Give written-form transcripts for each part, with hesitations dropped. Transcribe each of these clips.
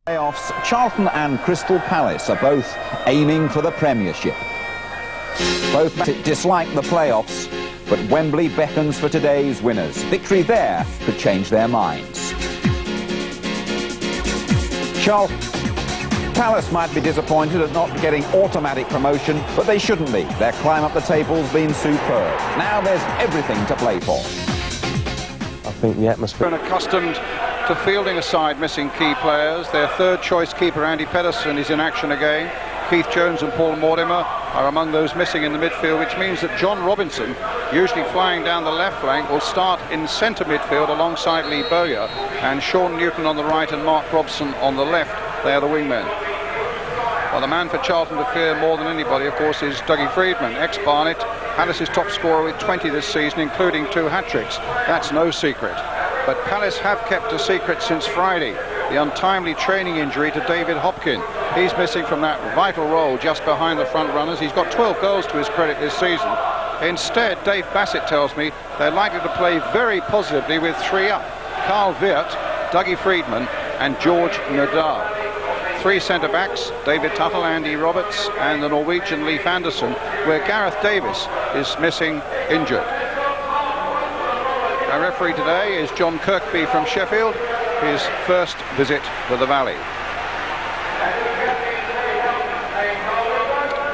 Playoffs, Charlton and Crystal Palace are both aiming for the Premiership. Both dislike the playoffs, but Wembley beckons for today's winners. Victory there could change their minds. Palace might be disappointed at not getting automatic promotion, but they shouldn't be. Their climb up the table's been superb. Now there's everything to play for. I think the atmosphere... Accustomed to fielding a side missing key players. Their third choice keeper Andy Pedersen is in action again. Keith Jones and Paul Mortimer are among those missing in the midfield, which means that John Robinson, usually flying down the left flank, will start in centre midfield alongside Lee Bowyer, and Sean Newton on the right and Mark Robson on the left. They are the wingmen. Well, the man for Charlton to fear more than anybody, of course, is Dougie Freedman, ex-Barnet, Palace's top scorer with 20 this season, including 2 hat-tricks. That's no secret. But Palace have kept a secret since Friday, the untimely training injury to David Hopkin. He's missing from that vital role just behind the front runners. He's got 12 goals to his credit this season. Instead, Dave Bassett tells me they're likely to play very positively with 3 up. Carl Wirth, Dougie Freedman and George Nadal. 3 centre-backs, David Tuttle, Andy Roberts and the Norwegian Leif Anderson, where Gareth Davis is missing injured. Our referee today is John Kirkby from Sheffield, his first visit to the Valley.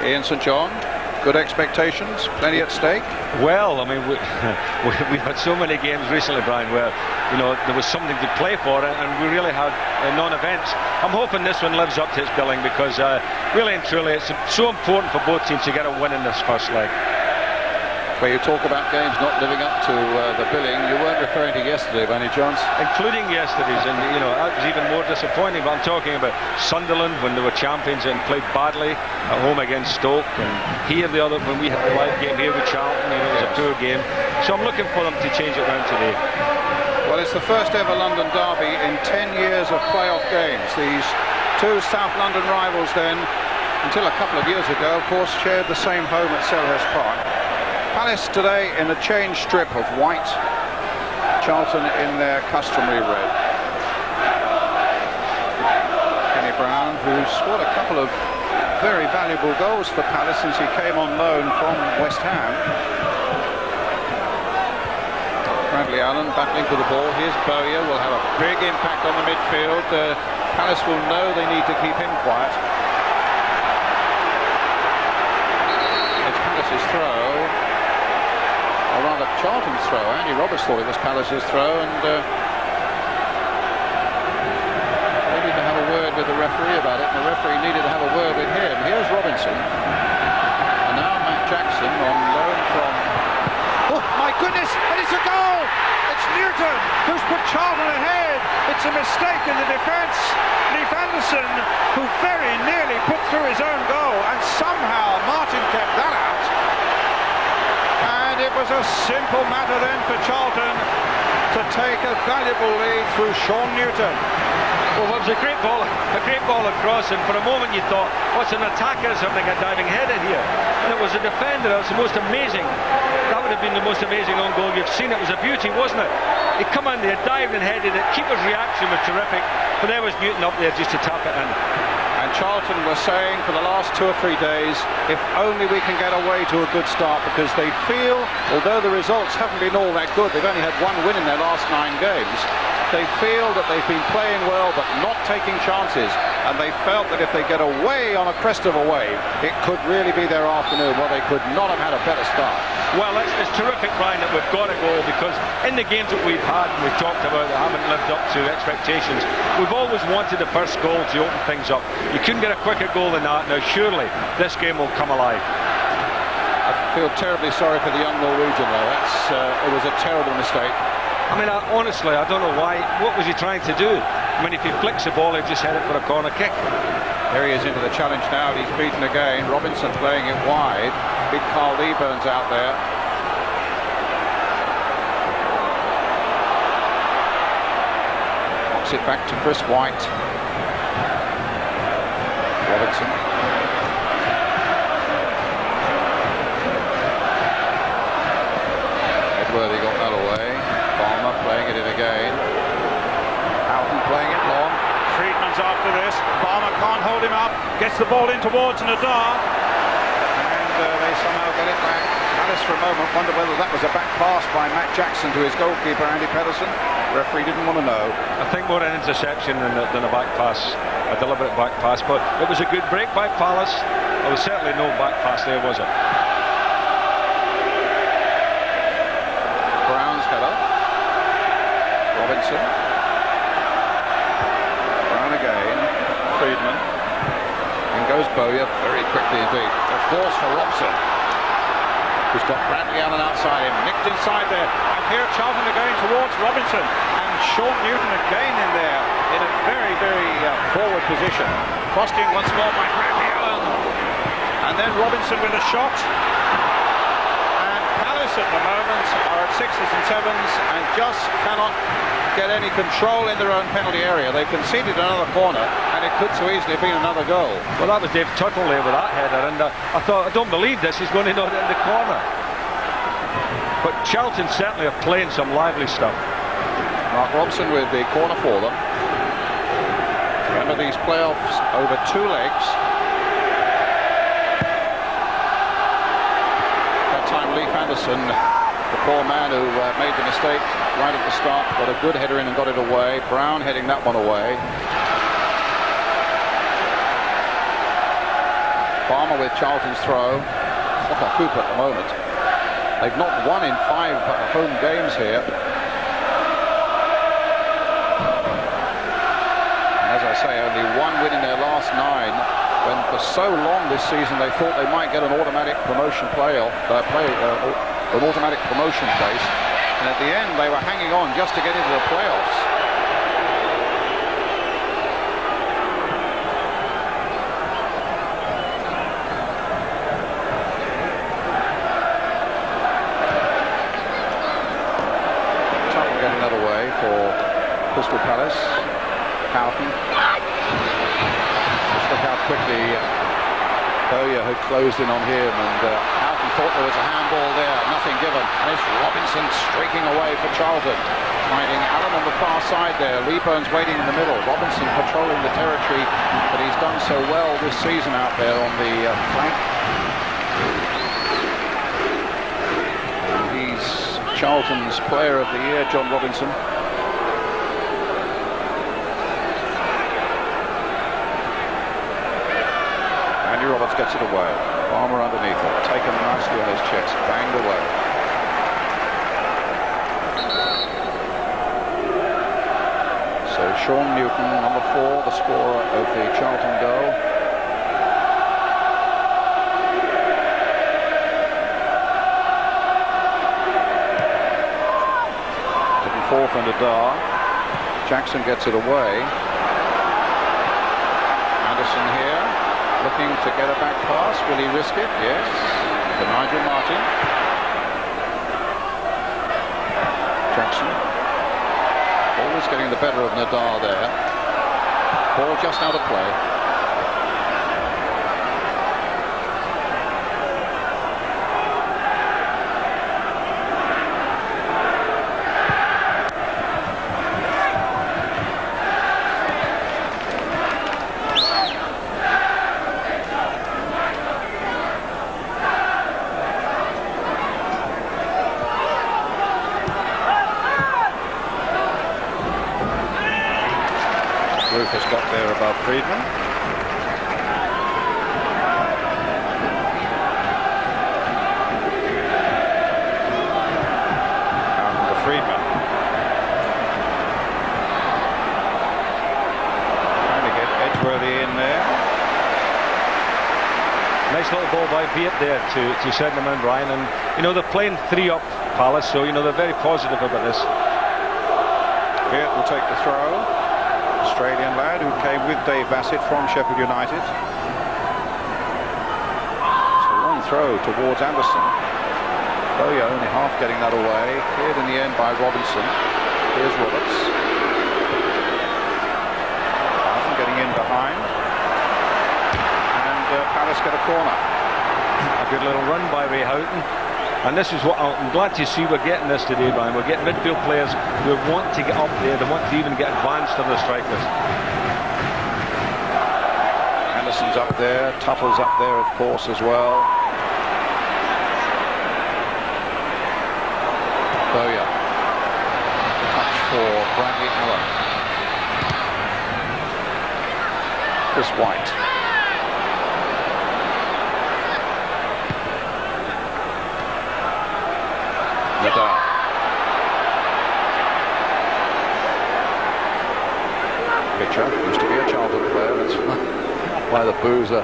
Ian St John, good expectations, plenty at stake? Well, I mean, we've had so many games recently, Brian, where, you know, there was something to play for and we really had non-events. I'm hoping this one lives up to its billing because really and truly it's so important for both teams to get a win in this first leg. Where you talk about games not living up to the billing, you weren't referring to yesterday by any chance? Including yesterday's, and you know, that was even more disappointing, but I'm talking about Sunderland when they were champions and played badly at home against Stoke, and here the other, when we had the live game here with Charlton, you know, it was a poor game. So I'm looking for them to change it around today. Well, it's the first ever London derby in 10 years of playoff games. These 2 South London rivals then, until a couple of years ago, of course, shared the same home at Selhurst Park. Palace today in a change strip of white, Charlton in their customary red. Kenny Brown, who's scored a couple of very valuable goals for Palace since he came on loan from West Ham. Bradley Allen battling for the ball. Here's Bowyer, will have a big impact on the midfield. Palace will know they need to keep him quiet. It's Palace's throw. Or rather Charlton's throw. Andy Roberts thought it was Palace's throw, and they need to have a word with the referee about it, and the referee needed to have a word with him. Here's Robinson, and now Matt Jackson on loan from... Oh my goodness, and it's a goal! It's Newton who's put Charlton ahead. It's a mistake in the defence. Leif Anderson, who very nearly put through his own goal, and somehow Martin kept that out. And it was a simple matter then for Charlton to take a valuable lead through Sean Newton. Well, it was a great ball across, and for a moment you thought, what's an attacker or something, a diving header here? And it was a defender. It was the most amazing. That would have been the most amazing own goal you've seen. It was a beauty, wasn't it? He come in there, dived and headed it. Keeper's reaction was terrific, but there was Newton up there just to tap it in. And Charlton were saying for the last 2 or 3 days, if only we can get away to a good start, because they feel, although the results haven't been all that good, they've only had 1 win in their last 9 games, they feel that they've been playing well but not taking chances, and they felt that if they get away on a crest of a wave, it could really be their afternoon. Well, they could not have had a better start. Well, it's terrific, Brian, that we've got a goal, because in the games that we've had and we've talked about that haven't lived up to expectations, we've always wanted the first goal to open things up. You couldn't get a quicker goal than that. Now surely this game will come alive. I feel terribly sorry for the young Norwegian though. It was a terrible mistake. I mean, honestly, I don't know why. What was he trying to do? I mean, if he flicks the ball, he'd just head it for a corner kick. There he is into the challenge now. He's beaten again. Robinson playing it wide. Big Carl Leeburn's out there. Knocks it back to Chris White. Robinson. Edworthy got that away. Palmer playing it in again. Houghton playing it long. Friedman's after this. Barmer can't hold him up. Gets the ball in towards Nadar. And they somehow get it back. Palace for a moment wonder whether that was a back pass by Matt Jackson to his goalkeeper Andy Pedersen. Referee didn't want to know. I think more an interception than a back pass, a deliberate back pass. But it was a good break by Palace. There was certainly no back pass there, was it? Brown's header. Robinson. Brown again. Friedman. In goes Bowyer very quickly indeed. A force for Robson, who's got Bradley Allen outside him. Nicked inside there. And here Charlton are going towards Robinson. And Sean Newton again in there in a very, very forward position. Crossed in once more by Bradley Allen. And then Robinson with a shot. And Palace at the moment are at 6s and 7s and just cannot get any control in their own penalty area. They've conceded another corner and it could so easily have been another goal. Well, that was Dave Tuttle there with that header, and I thought, I don't believe this, he's going to knock it in the corner. But Charlton certainly are playing some lively stuff. Mark Robson with the corner for them. Remember these playoffs over 2 legs. That time Leif Anderson, the poor man who made the mistake right at the start, got a good header in and got it away. Brown heading that one away. Barmer with Charlton's throw. Off a hoop at the moment. They've not won in 5 home games here. And as I say, only 1 win in their last 9. When for so long this season they thought they might get an automatic promotion playoff, an automatic promotion place. And at the end they were hanging on just to get into the playoffs. Charlton getting that away for Crystal Palace. Houghton. Just look how quickly Bowyer had closed in on him, and Houghton thought there was a handball there, nothing given. And it's Robinson streaking away for Charlton, finding Allen on the far side there. Lee Burns waiting in the middle. Robinson patrolling the territory that he's done so well this season out there on the flank. And he's Charlton's Player of the Year, John Robinson. Roberts gets it away. Barmer underneath it, taken nicely on his chest, banged away. So Sean Newton, number 4, the scorer of the Charlton goal. Looking forward for Nadar. Jackson gets it away. Anderson here. Looking to get a back pass. Will he risk it? Yes. To Nigel Martin. Jackson. Always getting the better of Nadar there. Ball just out of play. Rufus got there above Friedman. Out to Friedman. Trying to get Edgeworthy in there. Nice little ball by Viet there to send them in, Ryan. And, you know, they're playing 3 up Palace, so, you know, they're very positive about this. Viet will take the throw. Australian lad who came with Dave Bassett from Sheffield United. It's a long throw towards Anderson. Bowyer only half getting that away. Cleared in the end by Robinson. Here's Roberts. Houghton getting in behind. And Palace get a corner. A good little run by Ray Houghton. And this is what I'm glad to see we're getting this today, Brian. We're getting midfield players who want to get up there, they want to even get advanced on the strikers. up there. Tuttle's up there, of course, as well. Bowyer. Touch for Bradley Allen. Chris White. Nadal. Pitcher used to be a Charlton player. That's why the boos are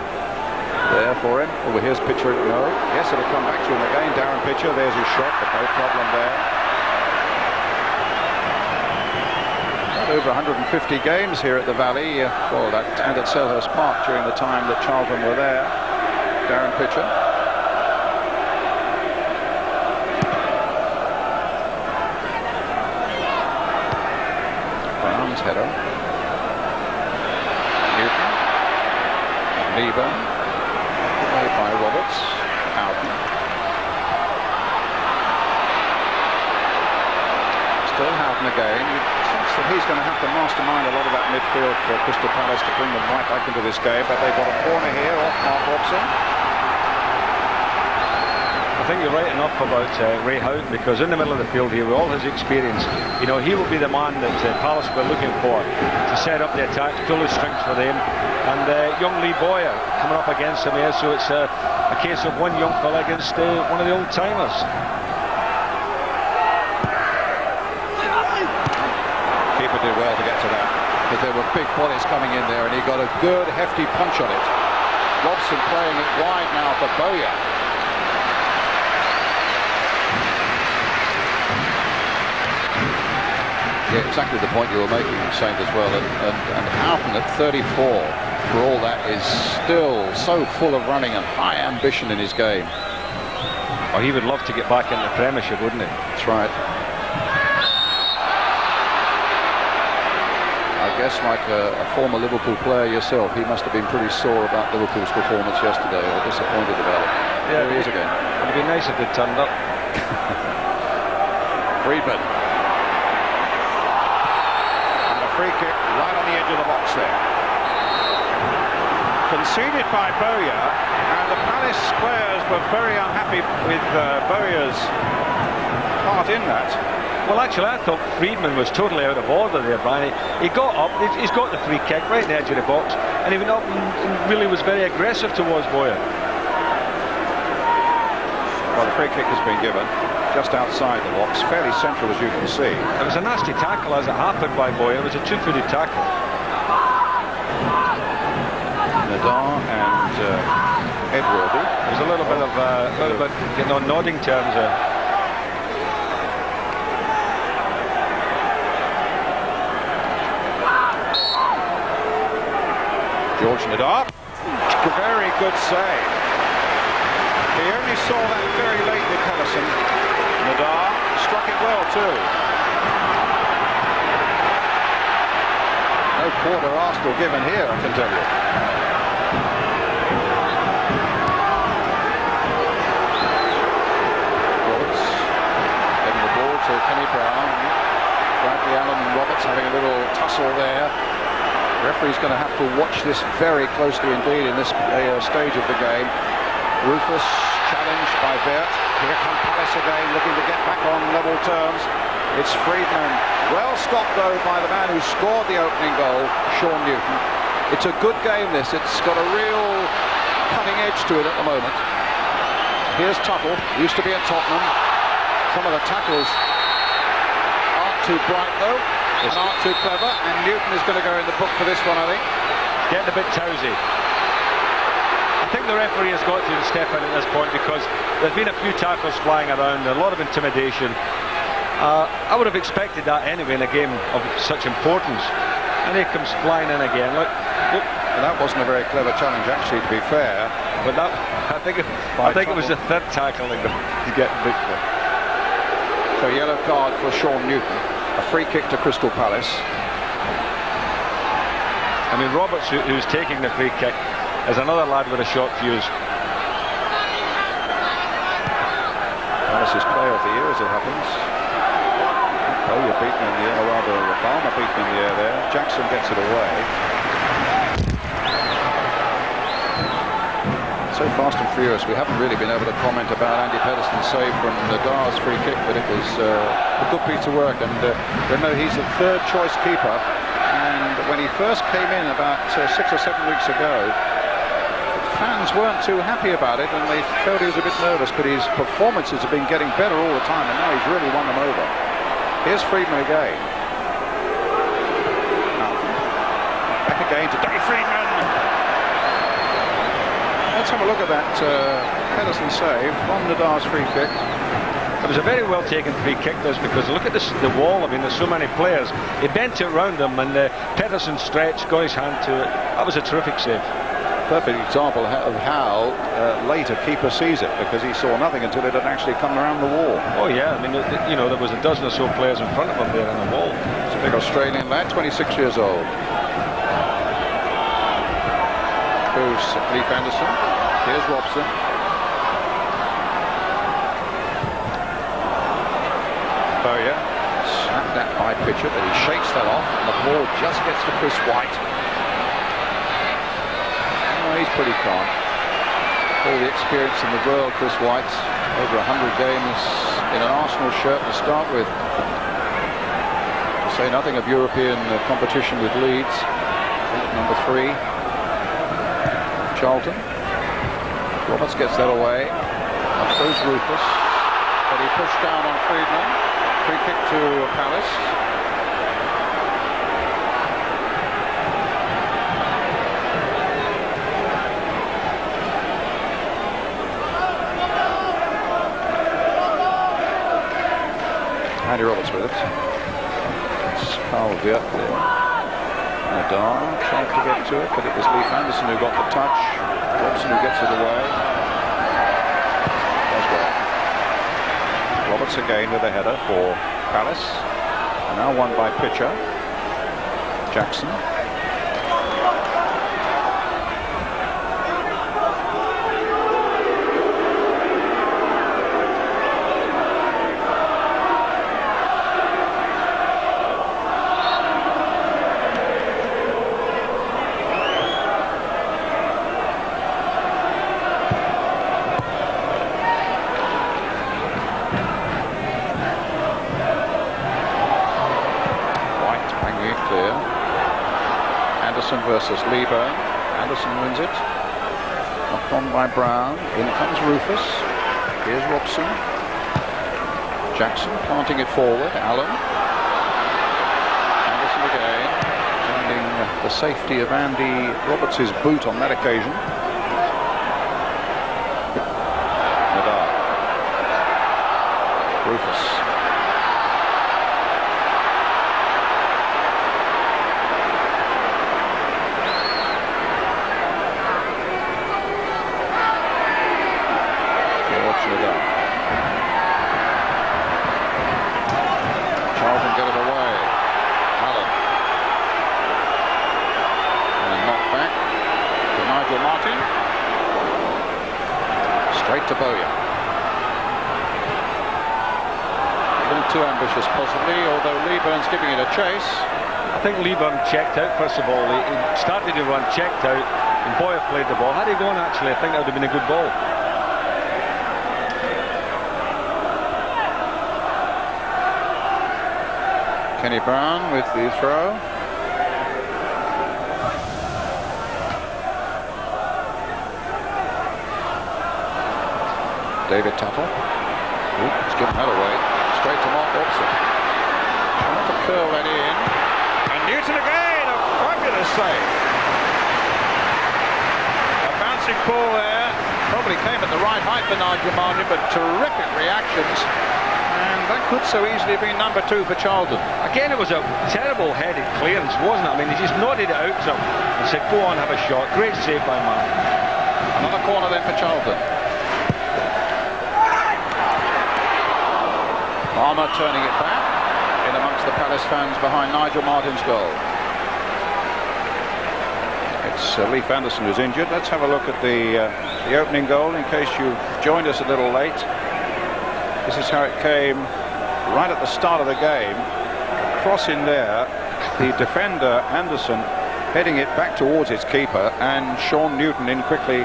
there for him. Oh, well, here's Pitcher. No. Yes, it'll come back to him again. Darren Pitcher. There's his shot, but no problem there. Over 150 games here at the Valley. Well, that and at Selhurst Park during the time that Charlton were there. Darren Pitcher. Brown's header. Newton. Lieber. Made by Roberts. Houghton. Still Houghton again. That he's going to have to mastermind a lot of that midfield for Crystal Palace to bring them right back into this game, but they've got a corner here off Mark Robson. I think you're right enough about Ray Houghton, because in the middle of the field here, with all his experience, you know, he will be the man that Palace were looking for to set up the attack, pull his strength for them. And young Lee Bowyer coming up against him here, so it's a case of one young fella against one of the old timers. Did well to get to that, because there were big bodies coming in there, and he got a good hefty punch on it. Robson playing it wide now for Bowyer. Yeah, exactly the point you were making, Saint, as well. And Houghton at 34, for all that, is still so full of running and high ambition in his game. Oh, he would love to get back in the Premiership, wouldn't he? That's right. I guess, like a former Liverpool player yourself, he must have been pretty sore about Liverpool's performance yesterday, or disappointed about it. Yeah, there he is again. It'd be nice if they turned up. Friedman. And a free kick right on the edge of the box there. Conceded by Bowyer, and the Palace players were very unhappy with Bowyer's part in that. Well, actually, I thought Friedman was totally out of order there, Brian. He got up, he's got the free kick right in the edge of the box, and he went up and really was very aggressive towards Bowyer. Well, the free kick has been given just outside the box, fairly central as you can see. It was a nasty tackle as it happened by Bowyer. It was a two-footed tackle. Nadal and Edwardy. There's a little bit of getting on nodding terms there. George Nadal, very good save. He only saw that very late with Pedersen. Nadal struck it well too. No quarter asked or given here, I can tell you. Roberts getting the ball to Kenny Brown. Bradley Allen and Roberts having a little tussle there. The referee's going to have to watch this very closely indeed in this stage of the game. Rufus challenged by Vert. Here come Palace again, looking to get back on level terms. It's Friedman. Well stopped though by the man who scored the opening goal, Sean Newton. It's a good game this. It's got a real cutting edge to it at the moment. Here's Tuttle, used to be at Tottenham. Some of the tackles aren't too bright though. It's not too clever, and Newton is going to go in the book for this one, I think. Getting a bit tousy. I think the referee has got to step in at this point, because there's been a few tackles flying around, a lot of intimidation. I would have expected that anyway in a game of such importance. And here comes flying in again. Look. Well, that wasn't a very clever challenge, actually, to be fair. But that, I think it was the third tackle that he's getting booked for. So yellow card for Sean Newton. A free kick to Crystal Palace. I mean, Roberts, who's taking the free kick, is another lad with a short fuse. Palace's player of the year, as it happens. Oh, you're beaten in the air, or rather, Obama beaten in the air there. Jackson gets it away. so fast and furious, we haven't really been able to comment about Andy Pedersen's save from Nadar's free kick, but it was a good piece of work. And remember, he's the third choice keeper, and when he first came in about 6 or 7 weeks ago, fans weren't too happy about it, and they felt he was a bit nervous, but his performances have been getting better all the time, and now he's really won them over. Here's Friedman again. Back again to Dave Friedman. Let's have a look at that Pedersen save from Nadar's free kick. It was a very well taken free kick, this, because look at this, the wall. I mean, there's so many players. He bent it round them, and Pedersen stretched, got his hand to it. That was a terrific save. Perfect example of how late a keeper sees it, because he saw nothing until it had actually come around the wall. Oh yeah, I mean, you know, there was a dozen or so players in front of him there on the wall. It's a big Australian lad, 26 years old. Goes Leif Anderson. Here's Robson. Bowyer snapped that by pitcher, but he shakes that off, and the ball just gets to Chris White. He's pretty calm. All the experience in the world, Chris White. Over 100 games in an Arsenal shirt to start with. To say nothing of European competition with Leeds. Number 3. Charlton. Roberts gets that away. Up goes Rufus. But he pushed down on Friedman. Free kick to Palace. Andy Roberts with it. It's Carl Viet there. Nadar tried to get to it, but it was Leif Anderson who got the touch. Robson who gets it away. That's well. Roberts again with a header for Palace. And now won by pitcher Jackson. Versus Lieber. Anderson wins it. Knocked on by Brown. In comes Rufus. Here's Robson. Jackson planting it forward. Allen. Anderson again. Finding the safety of Andy Roberts' boot on that occasion. Nadar. Rufus. Charlton get it away. Allen. And a knock back to Nigel Martin. Straight to Bowyer. A little too ambitious possibly, although Leeburn's giving it a chase. I think Lieburn checked out first of all. He started to run, checked out, and Bowyer played the ball. Had he gone, actually, I think that would have been a good ball. Kenny Brown with the throw. David Tuttle. He's given that away. Straight to Mark Robson. Trying to curl that in. And Newton again, a fabulous save. A bouncing ball there. Probably came at the right height for Nigel Martin, but terrific reactions. And that could so easily have been number 2 for Charlton. Again, it was a terrible headed clearance, wasn't it? I mean, he just nodded it out to him and said, go on, have a shot. Great save by Martin. Another corner then for Charlton. Palmer turning it back in amongst the Palace fans behind Nigel Martin's goal. It's Leif Anderson who's injured. Let's have a look at the opening goal in case you've joined us a little late. This is how it came right at the start of the game. Cross in there, the defender Anderson heading it back towards its keeper, and Sean Newton in quickly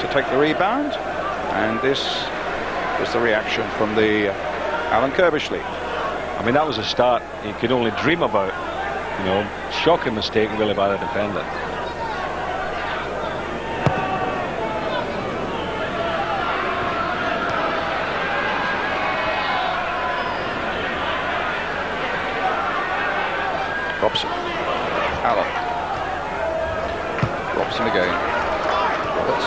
to take the rebound, and this was the reaction from the Alan Kirbishley. I mean, that was a start you could only dream about. You know, shocking mistake really by the defender. Robson. Allen. Robson again. Roberts.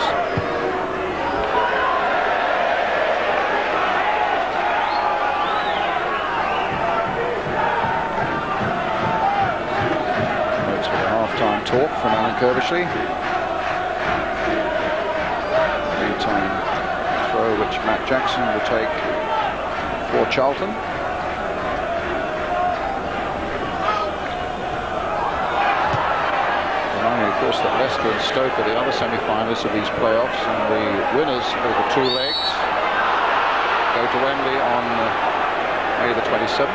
Notes for the half-time talk from Alan Kirbishley. Meantime, throw which Matt Jackson will take for Charlton. Of course, that Leicester and Stoke are the other semi-finalists of these playoffs, and the winners of the two legs go to Wembley on May the 27th.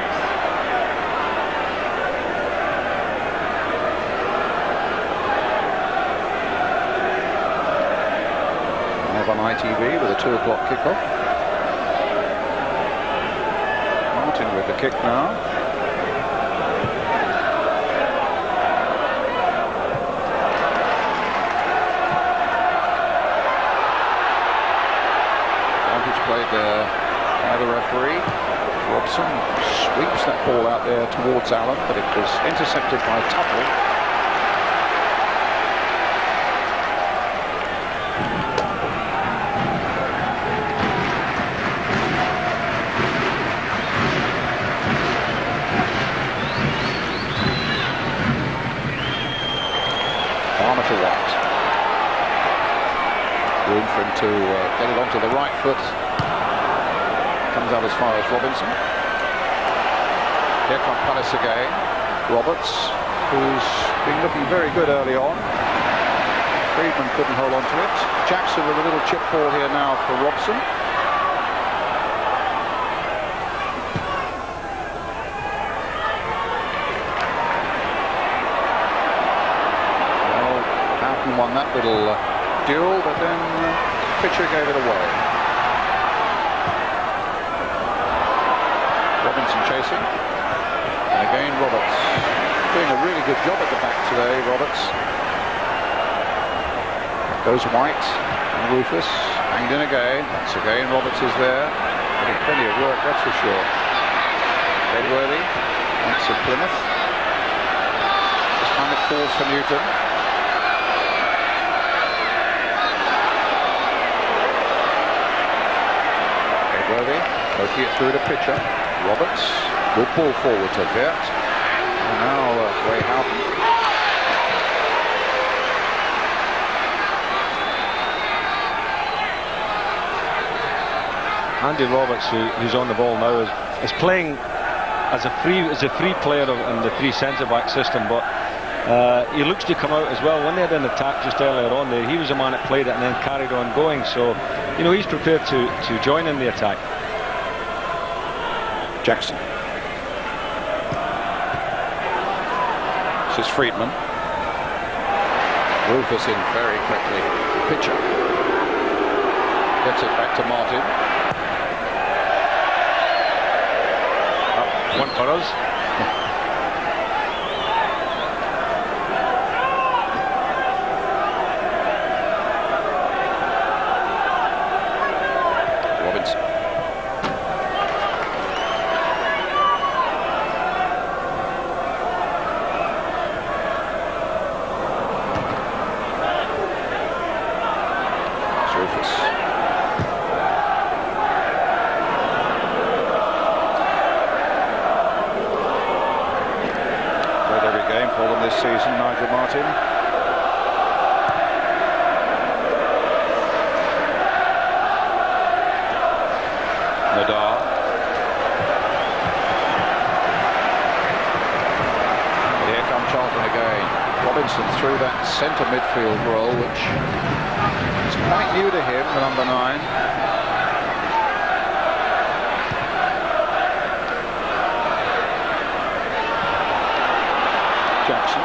Live on ITV with a 2 o'clock kickoff. Martin with the kick now. Played by the referee. Robson sweeps that ball out there towards Allen, but it was intercepted by Tuttle. Farmer to White. Room for him to get it onto the right foot. Comes out as far as Robinson. Here comes Palace again. Roberts, who's been looking very good early on. Friedman couldn't hold on to it. Jackson with a little chip ball here now for Robson. Well, Houghton won that little duel, but then pitcher gave it away. Robinson chasing, and again Roberts doing a really good job at the back today. Roberts goes White and Rufus hanged in again. Once again Roberts is there, getting plenty of work, that's for sure. Edworthy wants of Plymouth. This time it falls for Newton. Edworthy poking it through the pitcher. Roberts, good ball forward to Vert. And now Ray Houghton. Andy Roberts, who's on the ball now, is playing as a free player in the three centre-back system, but he looks to come out as well. When they had an attack just earlier on there, he was the man that played it and then carried on going. So, you know, he's prepared to join in the attack. Jackson. This is Friedman. Rufus in very quickly. Pitcher. Gets it back to Martin. One for us. Robinson. This season, Nigel Martin. Nadal. Here come Charlton again. Robinson through that centre midfield role, which is quite new to him, the number 9. Jackson.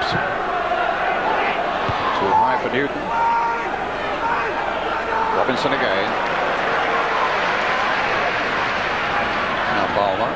Gibbs. Too high for Newton. Robinson again. Now Balmer.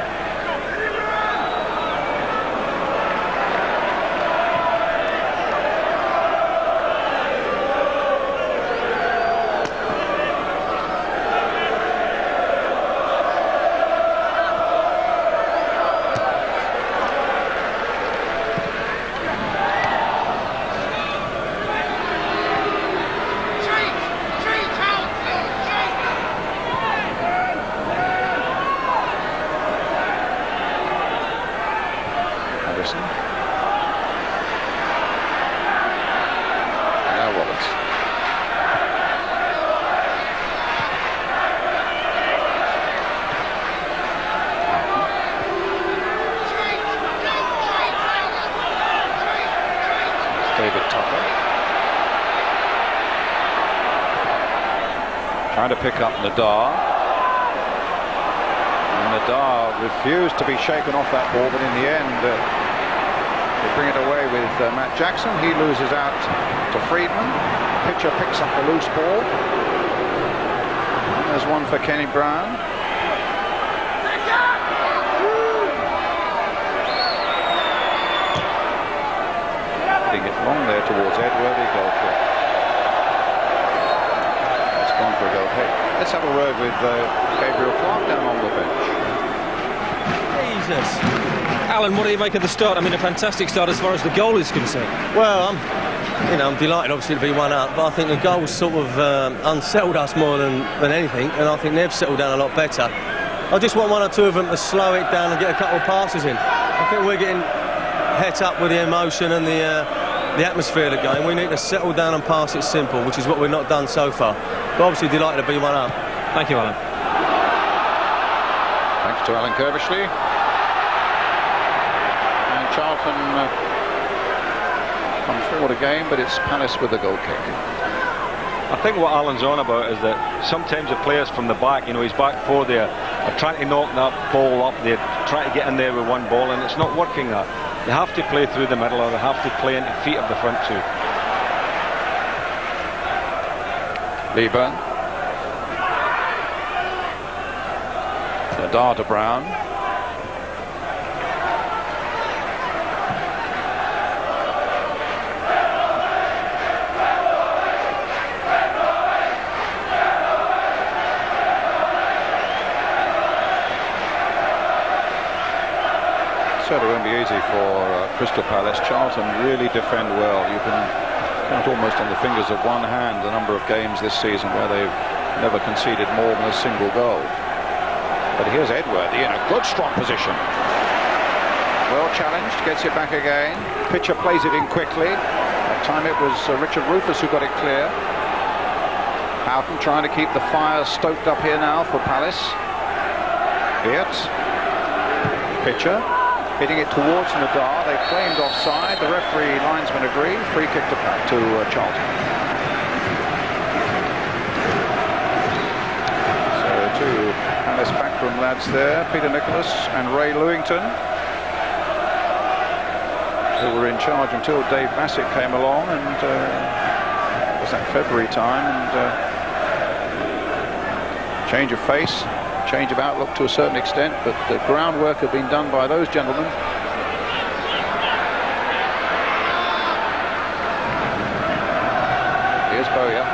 Now Roberts. David Tucker. Trying to pick up Nadar. And Nadar refused to be shaken off that ball, but in the end they bring it away with Matt Jackson. He loses out to Friedman. Pitcher picks up the loose ball. And there's one for Kenny Brown. Hitting it long there towards Edworthy. Goal kick. It's gone for a goal kick. Let's have a word with Gabriel Clark down on the bench. Jesus. Alan, what do you make of the start? I mean, a fantastic start as far as the goal is concerned. Well, I'm delighted, obviously, to be 1-up, but I think the goals sort of unsettled us more than anything, and I think they've settled down a lot better. I just want one or two of them to slow it down and get a couple of passes in. I think we're getting het up with the emotion and the atmosphere of the game. We need to settle down and pass it simple, which is what we've not done so far. But obviously delighted to be 1-up. Thank you, Alan. Thanks to Alan Kirbishley. And Charlton come forward again, but it's Palace with the goal kick. I think what Alan's on about is that sometimes the players from the back, you know, he's back four there, are trying to knock that ball up, they're trying to get in there with one ball, and it's not working that. They have to play through the middle, or they have to play into feet of the front two. Lieber. Nadar to Brown. Certainly won't be easy for Crystal Palace. Charlton really defend well. You can count almost on the fingers of one hand the number of games this season where they've never conceded more than a single goal. But here's Edworthy in a good strong position. Well challenged, gets it back again. Pitcher plays it in quickly. That time it was Richard Rufus who got it clear. Houghton trying to keep the fire stoked up here now for Palace. Beert. Pitcher. Hitting it towards Nadar. They claimed offside. The referee linesman agreed. Free kick to Charlton. So two Palace backroom lads there, Peter Nicholas and Ray Lewington, who were in charge until Dave Bassett came along, and it was that February time, and change of face. Change of outlook to a certain extent, but the groundwork had been done by those gentlemen. Here's Bowyer.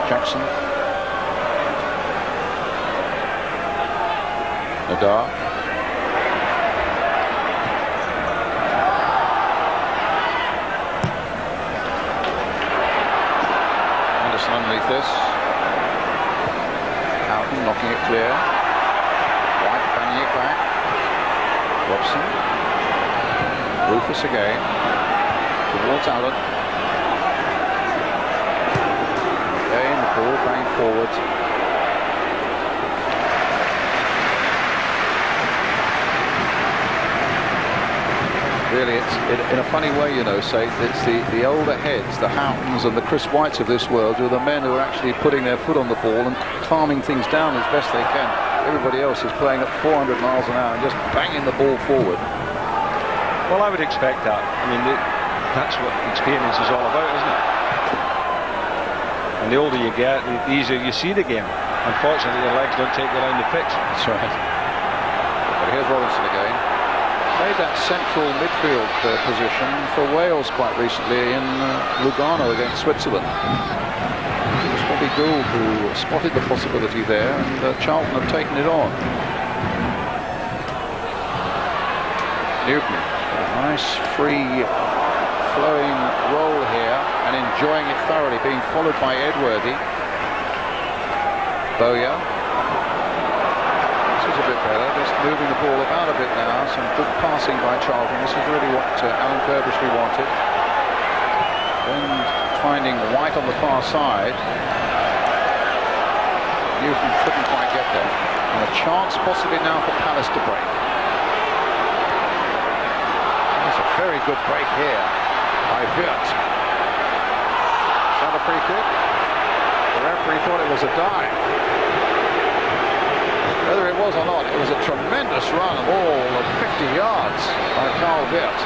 Jackson. Nadar. Anderson underneath this. Knocking it clear. White banging it back. Robson. Rufus again. Towards Allen. Again, the ball banged forward. Really, it's in a funny way, you know, say it's the older heads, the Houghtons and the Chris Whites of this world, who are the men who are actually putting their foot on the ball and calming things down as best they can. Everybody else is playing at 400 miles an hour and just banging the ball forward. Well, I would expect that. I mean, that's what experience is all about, isn't it? And the older you get, the easier you see the game. Unfortunately, your legs don't take you around the pitch. That's right. But here's Robinson again. Played that central midfield position for Wales quite recently in Lugano against Switzerland. It was Bobby Gould who spotted the possibility there, and Charlton have taken it on. Newton, a nice free flowing roll here and enjoying it thoroughly, being followed by Edworthy. Bowyer. This is a bit better, just moving the ball about a bit now. Some good passing by Charlton. This is really what Alan Kirbishley wanted. Then finding White on the far side. Newton couldn't quite get there. And a chance possibly now for Palace to break. There's a very good break here by Wirt. Is that a free kick? The referee thought it was a dive. Whether it was or not, it was a tremendous run of all of 50 yards by Carl Wirt.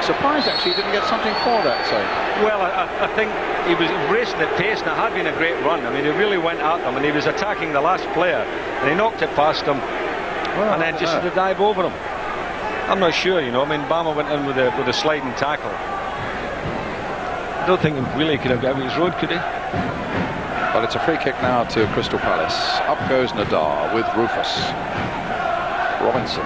Surprised actually he didn't get something for that save. Well, I think he was embracing the pace, and it had been a great run. I mean, he really went at them, and he was attacking the last player, and he knocked it past him, and then just to dive over him. I'm not sure, you know. I mean, Bama went in with a sliding tackle. I don't think really could have got out his road, could he? But it's a free kick now to Crystal Palace. Up goes Nadar with Rufus. Robinson.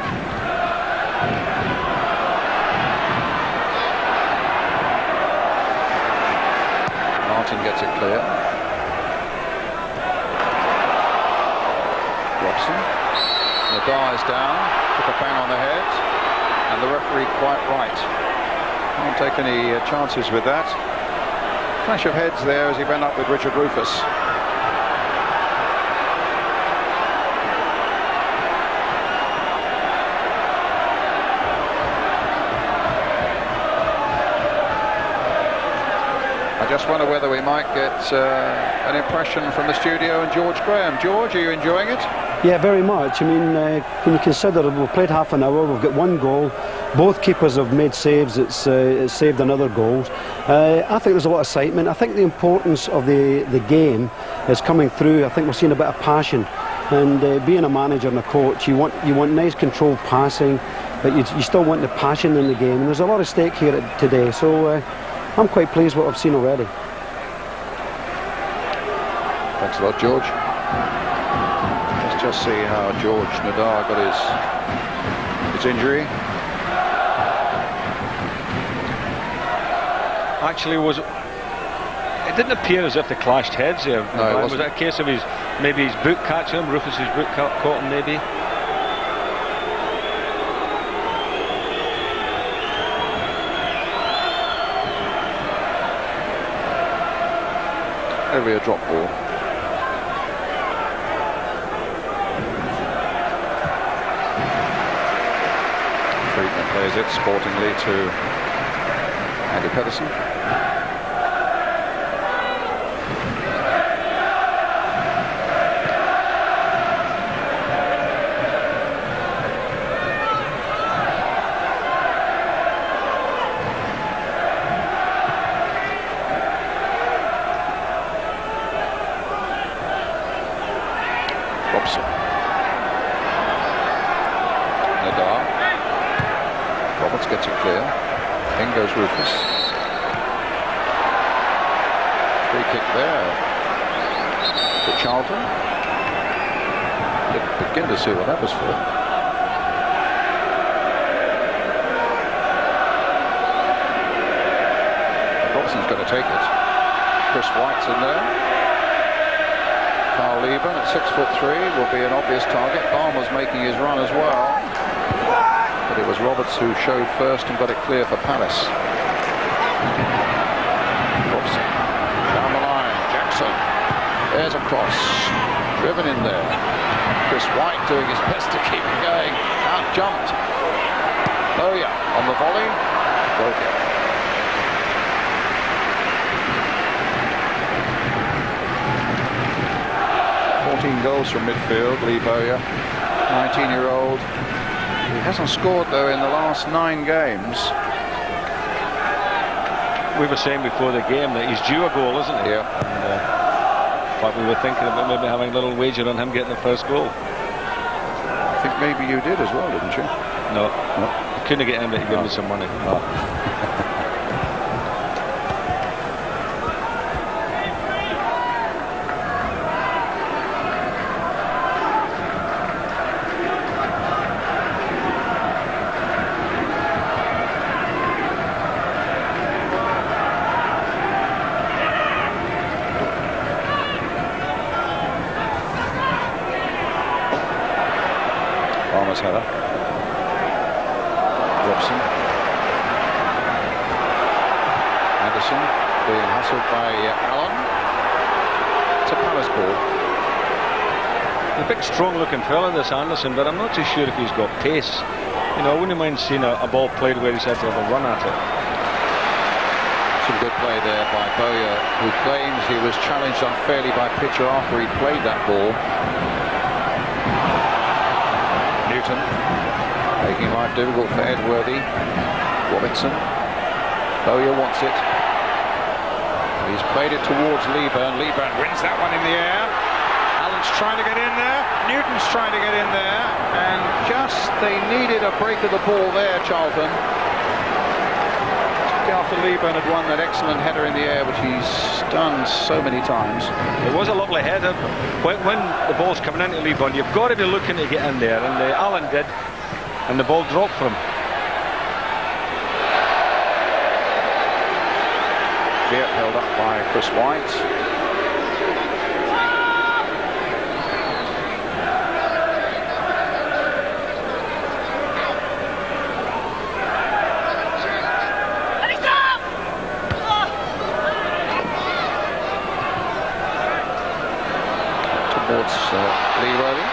Martin gets it clear. Robson. Nadar is down. Took a bang on the head. And the referee quite right. Can't take any chances with that. Clash of heads there as he went up with Richard Rufus. I just wonder whether we might get an impression from the studio and George Graham. George, are you enjoying it? Yeah, very much. I mean, when you consider we've played half an hour, we've got one goal, both keepers have made saves, it's saved another goal. I think there's a lot of excitement. I think the importance of the game is coming through. I think we're seeing a bit of passion, and being a manager and a coach, you want nice controlled passing, but you still want the passion in the game, and there's a lot of stake here today, so I'm quite pleased with what I've seen already. Thanks a lot, George. Let's just see how George Nadar got his injury. Actually, it didn't appear as if they clashed heads there. No, was it a case of maybe his boot catch him, Rufus's boot caught him maybe? Maybe a drop ball. Friedman plays it sportingly to Andy Pedersen. Robson. Nadar. Roberts gets it clear. In goes Rufus. Free kick there to Charlton. Didn't begin to see what that was for. Robson's going to take it. Chris White's in there. Carl Lieben at 6'3" will be an obvious target. Balmer's making his run as well. But it was Roberts who showed first and got it clear for Palace. Robson. Down the line. Jackson. There's a cross. Driven in there. Chris White doing his best to keep it going. Out jumped. Oh yeah. On the volley. Broken. 14 goals from midfield. Lee Bowyer, 19-year-old, He hasn't scored, though, in the last 9 games. We were saying before the game that he's due a goal, isn't he? Yeah. And, but we were thinking about maybe having a little wager on him getting the first goal. I think maybe you did as well, didn't you? No. I couldn't get him to give me some money. Header. Robson. Anderson being hustled by Allen. It's a Palace ball. A big strong looking fella, this Anderson, but I'm not too sure if he's got pace. You know, I wouldn't mind seeing a ball played where he's had to have a run at it. Some good play there by Bowyer, who claims he was challenged unfairly by pitcher after he played that ball. Newton making life difficult for Edworthy. Robinson. Bowyer wants it. He's played it towards Leeburn. Leeburn wins that one in the air. Allen's trying to get in there. Newton's trying to get in there. And just they needed a break of the ball there, Charlton. After Leeburn had won that excellent header in the air, which he's done so many times. It was a lovely header. When the ball's coming into Leeburn, you've got to be looking to get in there, and Allen did, and the ball dropped from him. Beard held up by Chris White. Leeworthy.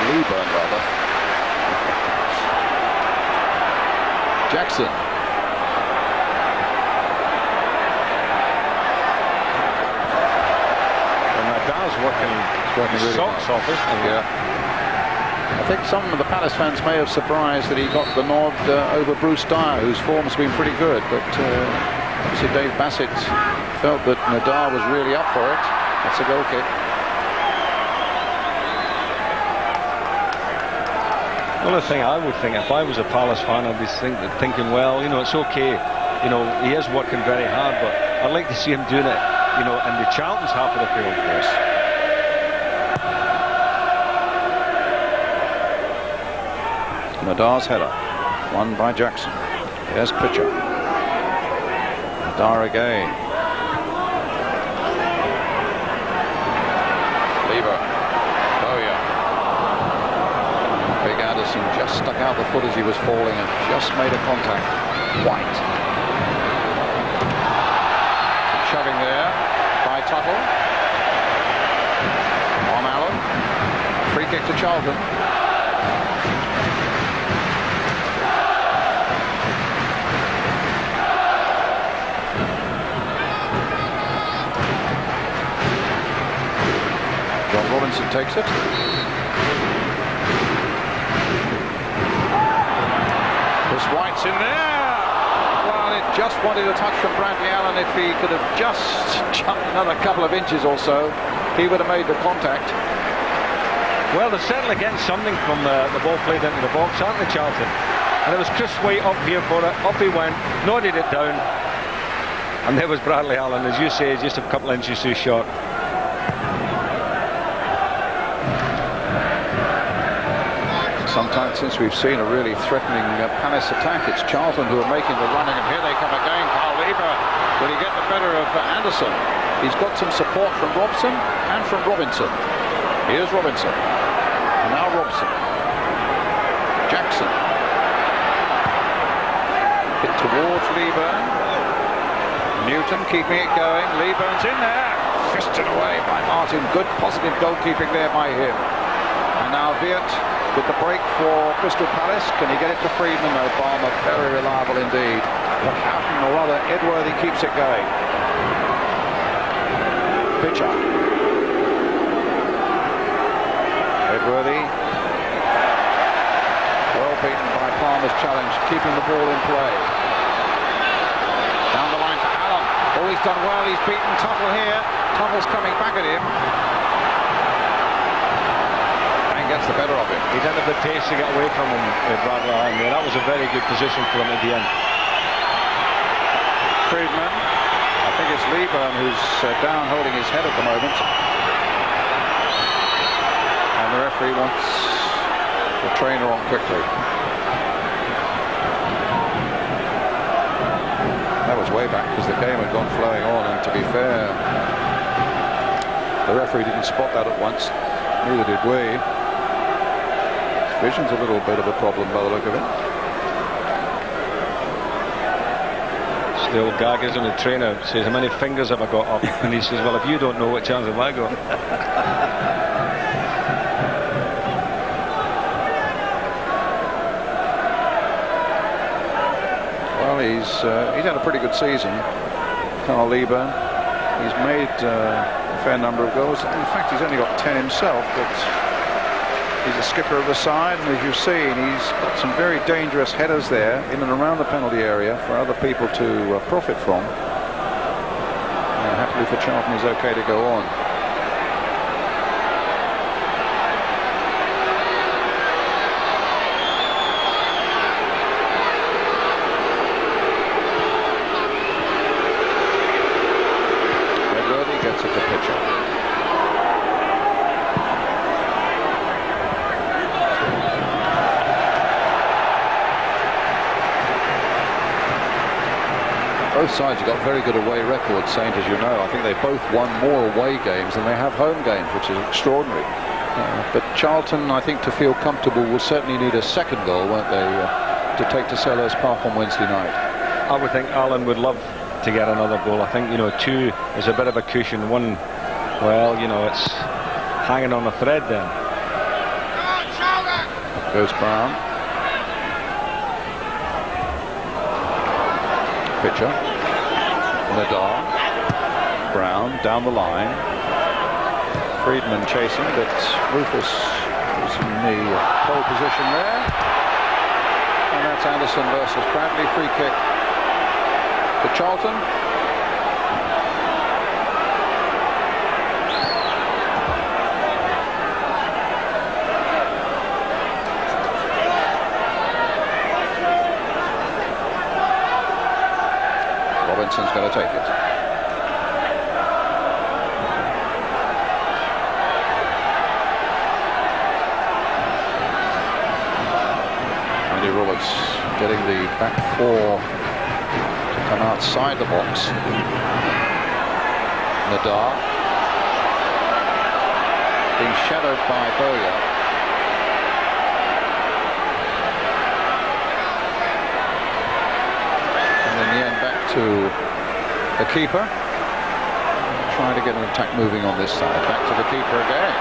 Leeburn, rather. Jackson. And Nadal's working really socks off, isn't he? Yeah. I think some of the Palace fans may have surprised that he got the nod over Bruce Dyer, whose form's been pretty good, but obviously Dave Bassett felt that Nadal was really up for it. That's a goal kick. Well, the thing I would think, if I was a Palace fan, I'd be thinking, well, you know, it's okay. You know, he is working very hard, but I'd like to see him doing it, you know, in the Charlton's half of the field. Yes. Nadar's header, won by Jackson. Here's Pitcher. Nadar again. Lever. Bowyer. Big Anderson just stuck out the foot as he was falling and just made a contact. White. Shoving there by Tuttle. On Allen. Free kick to Charlton. Robinson takes it. Chris White's in there. Well, it just wanted a touch from Bradley Allen. If he could have just jumped another couple of inches or so, he would have made the contact. Well, they're certainly getting something from the ball played into the box, aren't they, Charlton? And it was Chris White up here for it. Up he went, nodded it down. And there was Bradley Allen, as you say, just a couple of inches too short. Sometimes since we've seen a really threatening Palace attack, it's Charlton who are making the running, and here they come again. Carl Lever, will he get the better of Anderson? He's got some support from Robson and from Robinson. Here's Robinson, and now Robson. Jackson. Hit towards Leeburn. Newton keeping it going. Leeburn's in there. Fisted away by Martin. Good positive goalkeeping there by him. And now Viet with the break for Crystal Palace. Can he get it to Friedman? No, Balmer, very reliable indeed. But Houghton, or rather Edworthy, keeps it going. Pitcher. beaten by Palmer's challenge, keeping the ball in play. Down the line for Allen. Oh, he's done well. He's beaten Tuttle here. Tuttle's coming back at him. And gets the better of him. He didn't have the pace to get away from him, Bradley Allen there. That was a very good position for him at the end. Friedman. I think it's Lieberman who's down holding his head at the moment. And the referee wants the trainer on quickly. That was way back because the game had gone flowing on, and to be fair, the referee didn't spot that at once. Neither did we. His vision's a little bit of a problem by the look of it. The old gag, isn't it? The trainer says, how many fingers have I got up? And he says, well, if you don't know, what chance have I got? Well, he's had a pretty good season, Carl Lieber. He's made a fair number of goals. In fact, he's only got 10 himself, but he's a skipper of the side, and as you've seen, he's got some very dangerous headers there in and around the penalty area for other people to profit from. And happily for Charlton, he's okay to go on. Redworthy gets it to pitcher. Both sides have got very good away records, Saint, as you know. I think they've both won more away games than they have home games, which is extraordinary. But Charlton, I think, to feel comfortable, will certainly need a second goal, won't they, to take to Selhurst Park on Wednesday night. I would think Allen would love to get another goal. I think, you know, 2 is a bit of a cushion. 1, well, you know, it's hanging on a thread then. Goes Brown. Pitcher. Nadal. Brown down the line. Friedman chasing, but Rufus is in the pole position there. And that's Anderson versus Bradley. Free kick to Charlton. Robinson's going to take it. Andy Roberts getting the back 4 to come outside the box. Nadar being shadowed by Bowyer. To the keeper, trying to get an attack moving on this side. Back to the keeper again.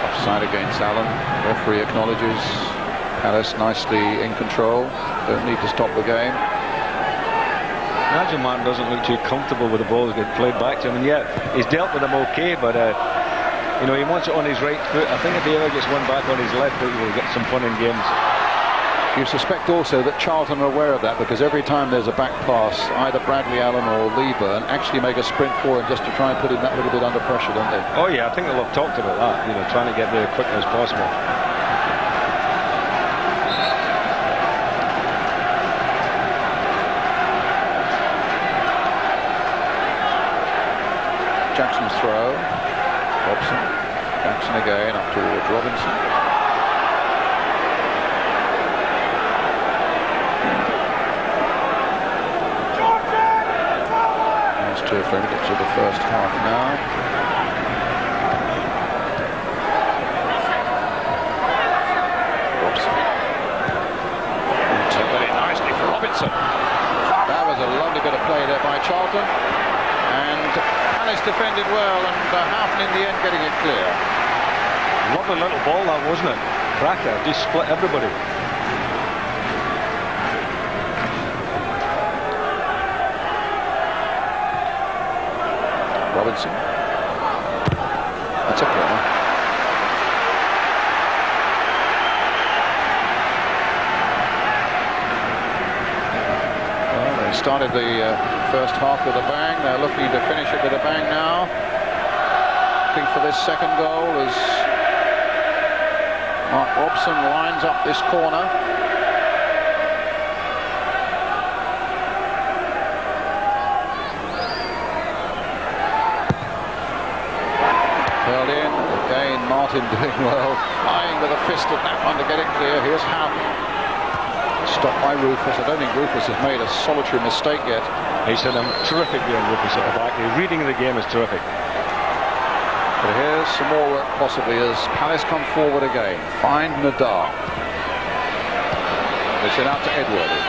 Offside against Allen. Referee acknowledges Palace nicely in control. Don't need to stop the game. Nigel Martin doesn't look too comfortable with the balls getting played back to him, and yet he's dealt with them okay, but you know, he wants it on his right foot. I think if he ever gets one back on his left foot, he'll get some fun in games. You suspect also that Charlton are aware of that, because every time there's a back pass, either Bradley Allen or Lieberman actually make a sprint for him just to try and put him that little bit under pressure, don't they? Oh yeah, I think they'll have talked about that, you know, trying to get there as quickly as possible. Jackson's throw. Robson. Jackson again up towards Robinson. There's 2 minutes of the first half now. Robson. Very nicely for Robinson. That was a lovely bit of play there by Charlton. And Palace defended well, and Houghton in the end getting it clear. Lovely little ball that, wasn't it? Cracker, just split everybody. Robinson. That's a corner. Well, they started the first half with a bang. They're looking to finish it with a bang now. Looking for this second goal as Mark Robson lines up this corner. Held in. Again, Martin doing well. Eyeing with a fist at that one to get it clear. Here's Houghton. Stopped by Rufus. I don't think Rufus has made a solitary mistake yet. He's done a terrific game, Rufus, at the back. The reading of the game is terrific. But here's some more work possibly as Palace come forward again. Find Nadal. They send out to Edworthy.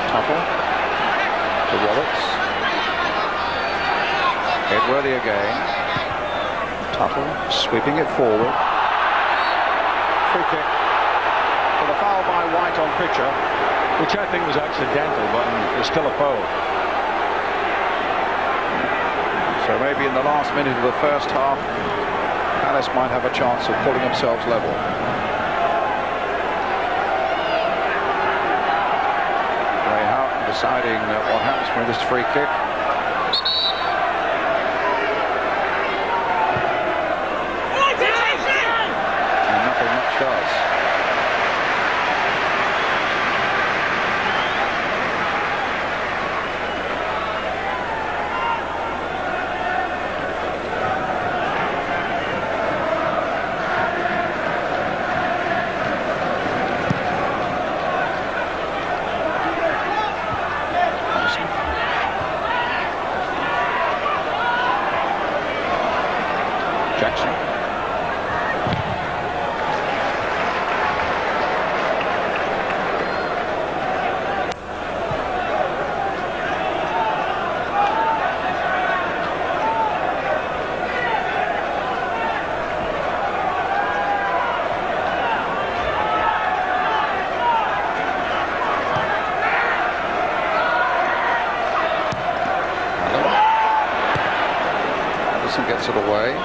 Tuttle to Roberts. Edworthy again. Tuttle sweeping it forward. Free kick. For the foul by White on Pitcher. Which I think was accidental, but it's still a foul. So maybe in the last minute of the first half, Palace might have a chance of pulling themselves level. Ray Houghton deciding what happens with this free kick. And nothing much does. Jackson. Anderson gets it away.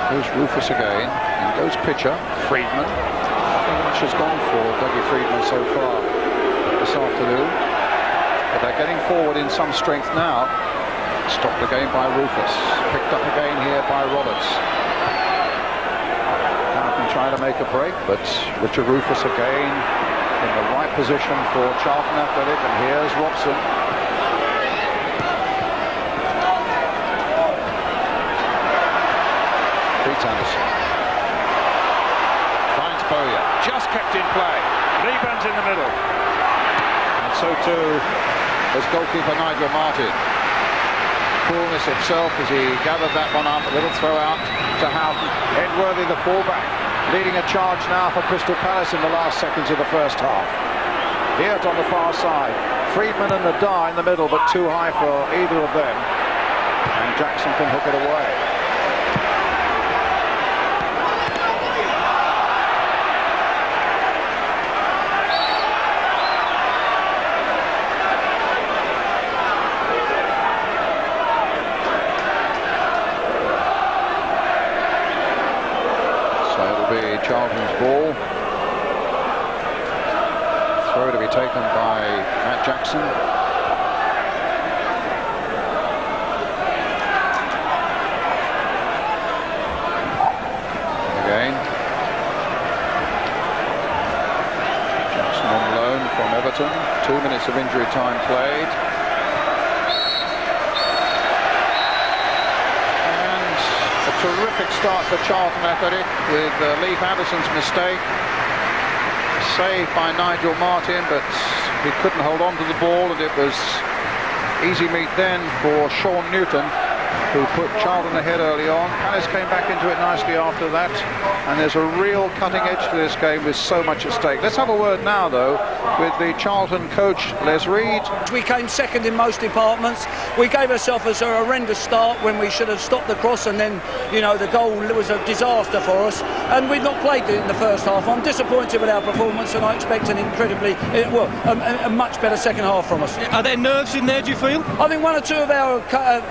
Goes Rufus again, and goes Pitcher, Friedman. Nothing much has gone for Dougie Friedman so far this afternoon, but they're getting forward in some strength now. Stopped again by Rufus, picked up again here by Roberts. Houghton trying to make a break, but Richard Rufus again in the right position for Charlton Athletic, and here's Robson. Anderson finds Bowyer, just kept in play, rebounds in the middle, and so too as goalkeeper Nigel Martin. Coolness himself as he gathered that one up. A little throw out to Houghton. Edworthy, the fullback, leading a charge now for Crystal Palace in the last seconds of the first half. Viert on the far side, Friedman and Nadal in the middle, but too high for either of them, and Jackson can hook it away. Charlton's ball. Throw to be taken by Matt Jackson. Again. Jackson on loan from Everton. 2 minutes of injury time played. Terrific start for Charlton Athletic with Leif Anderson's mistake. Saved by Nigel Martin, but he couldn't hold on to the ball, and it was easy meat then for Sean Newton. who put Charlon ahead early on. Palace came back into it nicely after that, and there's a real cutting edge to this game with so much at stake. Let's have a word now, though, with the Charlton coach, Les Reed. We came second in most departments. We gave ourselves a horrendous start when we should have stopped the cross, and then, you know, the goal was a disaster for us, and we've not played it in the first half. I'm disappointed with our performance, and I expect an incredibly, a much better second half from us. Are there nerves in there, do you feel? I think one or two of our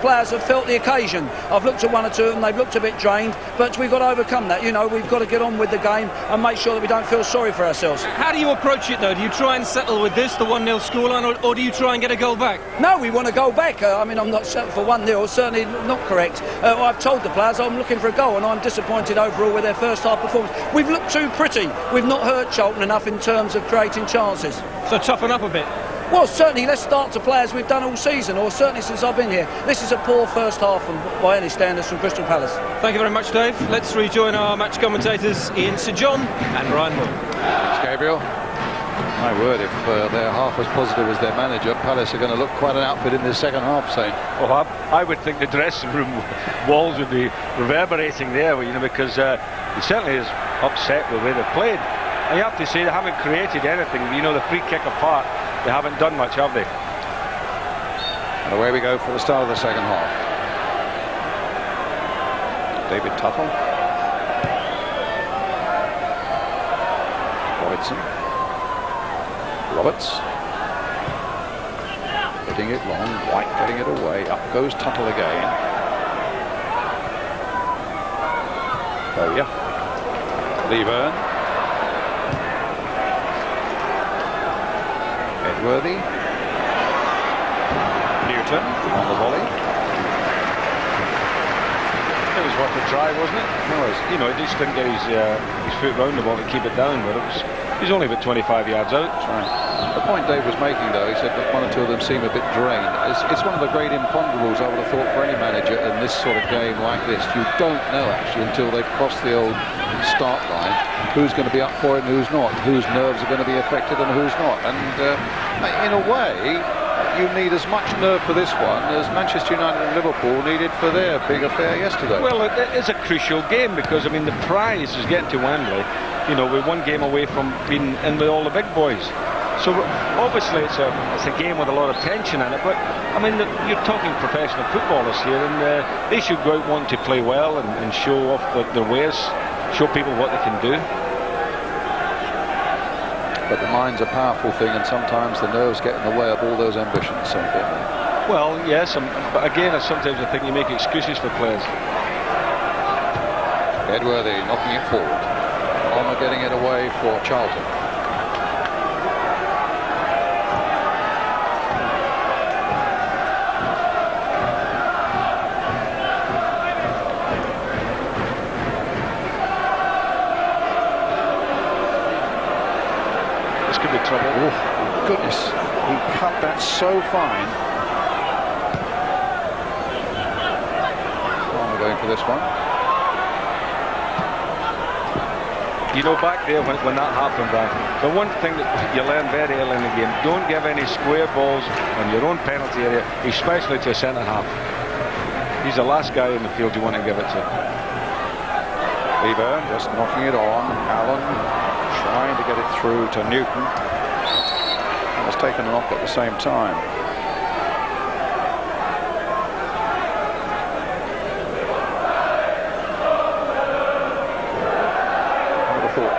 players have felt the occasion. I've looked at one or two of them, they've looked a bit drained, but we've got to overcome that. You know, we've got to get on with the game and make sure that we don't feel sorry for ourselves. How do you approach it, though? Do you try and settle with this, the 1-0 scoreline, or do you try and get a goal back? No, we want to go back. I'm not settled for 1-0, certainly not correct. I've told the players I'm looking for a goal, and I'm disappointed overall with their first half performance. We've looked too pretty. We've not hurt Charlton enough in terms of creating chances. So toughen up a bit. Well, certainly let's start to play as we've done all season, or certainly since I've been here. This is a poor first half by any standards from Crystal Palace. Thank you very much, Dave. Let's rejoin our match commentators, Ian Sir John and Ryan Moore. Thanks, Gabriel. My word, if they're half as positive as their manager, Palace are going to look quite an outfit in this second half, Shane. Well, I would think the dressing room walls would be reverberating there, you know, because he certainly is upset with the way they played. And you have to say they haven't created anything. You know, the free kick apart, they haven't done much, have they? And away we go for the start of the second half. David Tuttle. Robertson. Roberts. Hitting it long, White getting it away. Up goes Tuttle again. Oh yeah. Lever. Edworthy. Newton on the volley. It was what to try, wasn't it? It was. You know, he just didn't get his foot round the ball to keep it down, but he's only about 25 yards out. That's right. The point Dave was making, though, he said that one or two of them seem a bit drained. It's one of the great imponderables, I would have thought, for any manager in this sort of game like this. You don't know, actually, until they've crossed the old start line, who's going to be up for it and who's not, whose nerves are going to be affected and who's not. And in a way, you need as much nerve for this one as Manchester United and Liverpool needed for their big affair yesterday. Well, it is a crucial game because, I mean, the prize is getting to Wembley. You know, we're one game away from being in with all the big boys. So obviously it's a game with a lot of tension in it, but I mean you're talking professional footballers here, and they should go out wanting to play well and show off their ways, show people what they can do. But the mind's a powerful thing, and sometimes the nerves get in the way of all those ambitions. So, well, yes, but again, sometimes I think you make excuses for players. Edworthy knocking it forward. Honour getting it away for Charlton. This could be trouble. Oh, goodness, he cut that so fine. Honour going for this one. You know, back there when that happened, the one thing that you learn very early in the game, don't give any square balls on your own penalty area, especially to a centre-half. He's the last guy in the field you want to give it to. Lever just knocking it on. Allen trying to get it through to Newton. And was taken off at the same time.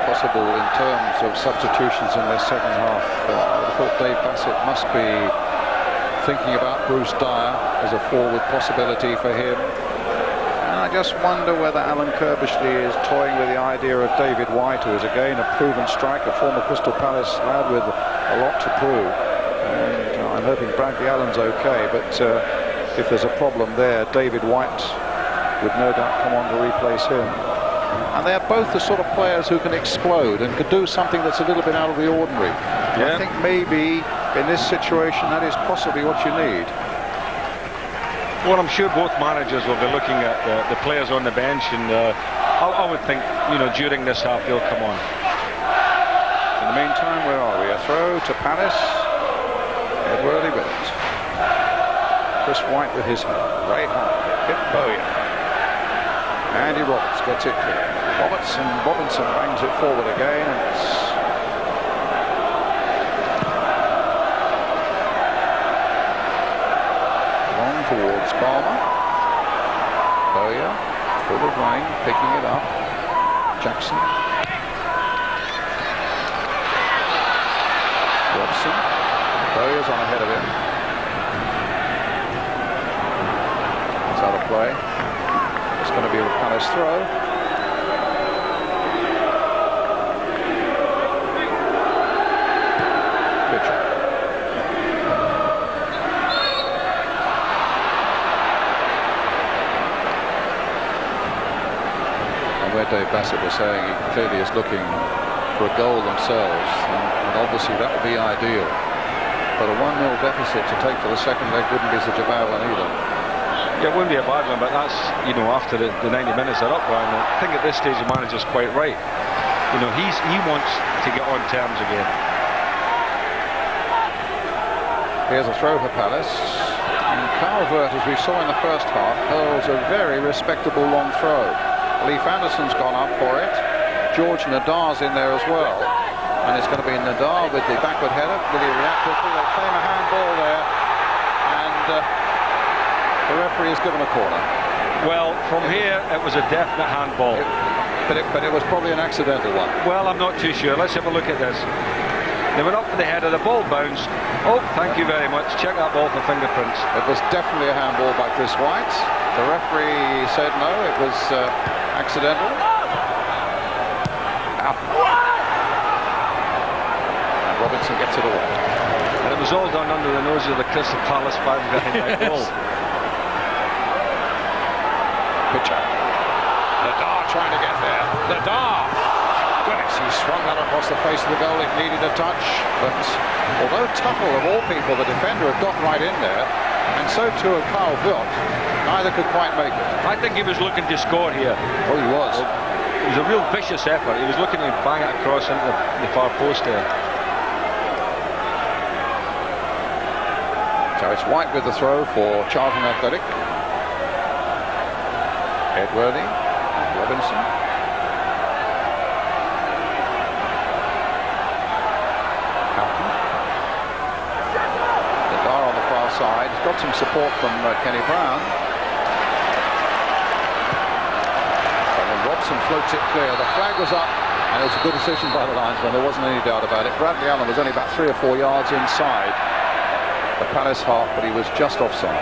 Possible in terms of substitutions in this second half. I thought Dave Bassett must be thinking about Bruce Dyer as a forward possibility for him. And I just wonder whether Alan Kirbishley is toying with the idea of David White, who is again a proven striker, former Crystal Palace lad with a lot to prove. And I'm hoping Bradley Allen's okay, but if there's a problem there, David White would no doubt come on to replace him. And they're both the sort of players who can explode and could do something that's a little bit out of the ordinary. Yeah. I think maybe in this situation that is possibly what you need. Well, I'm sure both managers will be looking at the players on the bench, and I would think, you know, during this half they'll come on. In the meantime, where are we? A throw to Palace. Edworthy with it. Chris White with his hand. Ray Hall hit Bowyer. Andy Roberts gets it clear. Robinson bangs it forward again, and it's long towards Palmer. Bowyer, full of rain, picking it up. Jackson. Robson. Bowyer's on ahead of him. It's out of play. It's going to be a Palace throw. Pitcher. And where Dave Bassett was saying he clearly is looking for a goal themselves, and obviously that would be ideal. But a 1-0 deficit to take to the second leg wouldn't be such a bad one either. Yeah, it wouldn't be a bad one, but that's, you know, after the 90 minutes are up, Brian. I think at this stage the manager's quite right. You know, he wants to get on terms again. Here's a throw for Palace. And Calvert, as we saw in the first half, hurls a very respectable long throw. Leif Anderson's gone up for it. George Nadar's in there as well. And it's going to be Nadar with the backward header. Will he react quickly? They claim a handball there. And the referee has given a corner. Well, from here, it was a definite handball. But it was probably an accidental one. Well, I'm not too sure. Let's have a look at this. They went up for the header, the ball bounced. Oh, thank you very much. Check that ball for fingerprints. It was definitely a handball by Chris White. The referee said no, it was accidental. And Robinson gets it away. And it was all done under the nose of the Crystal Palace fan behind that goal. Pitcher. Nadar trying to get there. Nadar! Goodness, he swung that across the face of the goal. It needed a touch. But although Tuttle, of all people, the defender, had got right in there, and so too had Carl Wilt, neither could quite make it. I think he was looking to score here. Oh, he was. It was a real vicious effort. He was looking to bang it across into the far post there. So it's White with the throw for Charlton Athletic. Edworthy, Robinson. Houghton. Nadar on the far side. He's got some support from Kenny Brown. And then Robson floats it clear. The flag was up, and it was a good decision by the linesman. There wasn't any doubt about it. Bradley Allen was only about 3 or 4 yards inside the Palace half, but he was just offside.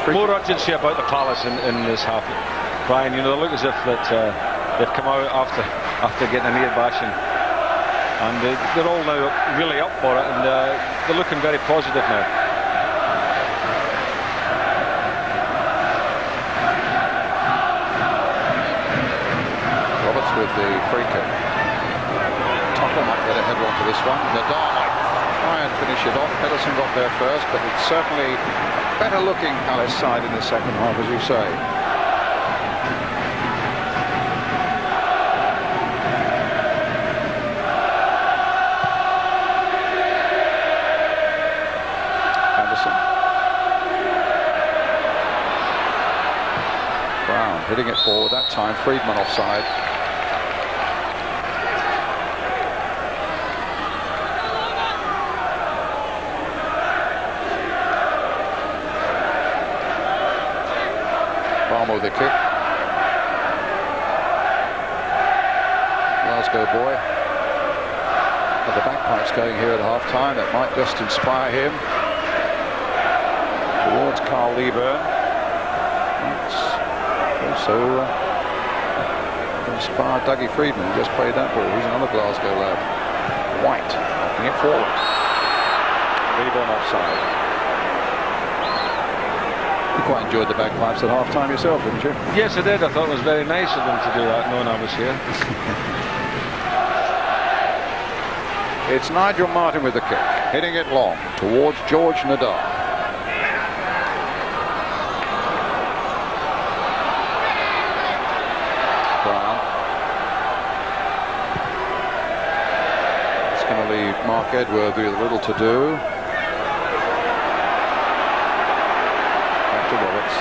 More urgency about the Palace in this half, Brian. You know, they look as if that they've come out after getting a near bashing, and they're all now really up for it, and they're looking very positive now. Roberts with the free kick. Tuttle might get a header onto this one. Nadar might try and finish it off. Pedersen got there first, but it's certainly better looking Palace side in the second half, as you say. Anderson. Brown hitting it forward that time. Friedman offside. With the kick. Glasgow boy. Got the bagpipes going here at half time. That might just inspire him. Towards Carl Leaburn. Also inspired Dougie Friedman, who just played that ball. He's another Glasgow lad. White knocking it forward. Leaburn offside. You quite enjoyed the bagpipes at half-time yourself, didn't you? Yes, I did. I thought it was very nice of them to do that, knowing I was here. It's Nigel Martin with the kick, hitting it long towards George Nadar. Brown. It's going to leave Mark Edworthy with a little to do. Roberts.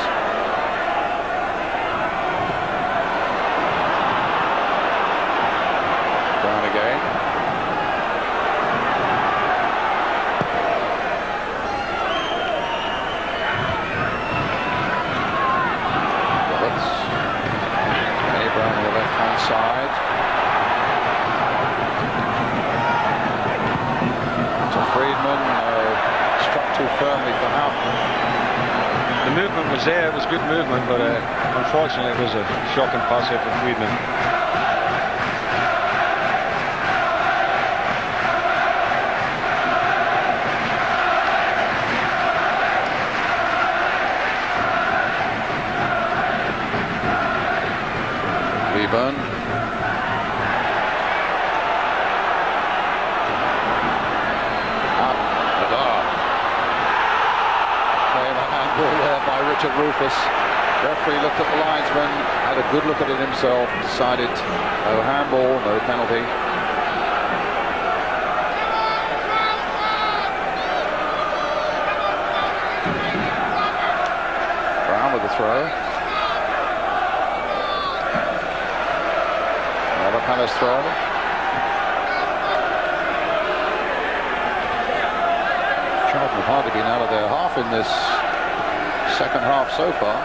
Kenny Brown on the left-hand side. To Friedman, struck too firmly for Houghton. The movement was there, it was good movement, but unfortunately it was a shocking pass here for Friedman. Leeburn. There by Richard Rufus. Referee looked at the linesman, had a good look at it himself, decided no handball, no penalty. Brown with the throw. Another Palace throw. Charlton have hardly been out of their half in this second half so far.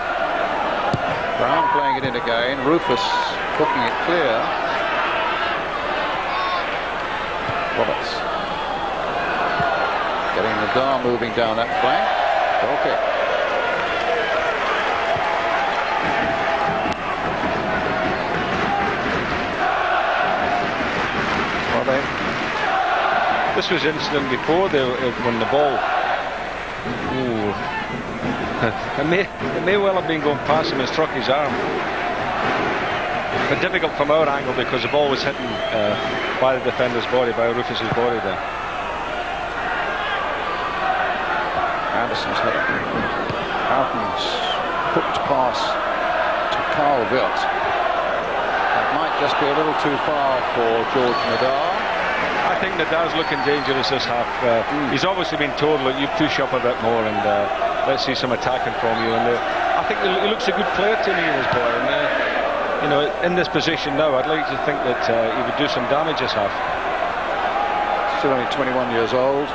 Brown playing it in again. Rufus cooking it clear. Roberts getting the Dar moving down that flank. Goal kick. This was incident before when the ball. It may well have been going past him and struck his arm. But difficult from our angle because the ball was hitting by the defender's body, by Rufus's body there. Anderson's hit. Houghton's hooked pass to Carl Wilt. That might just be a little too far for George Nadar. I think Nadar's looking dangerous this half. He's obviously been told, look, you push up a bit more and let's see some attacking from you. And I think he looks a good player to me, this boy. And you know, in this position now, I'd like to think that he would do some damage this half. Still only 21 years old.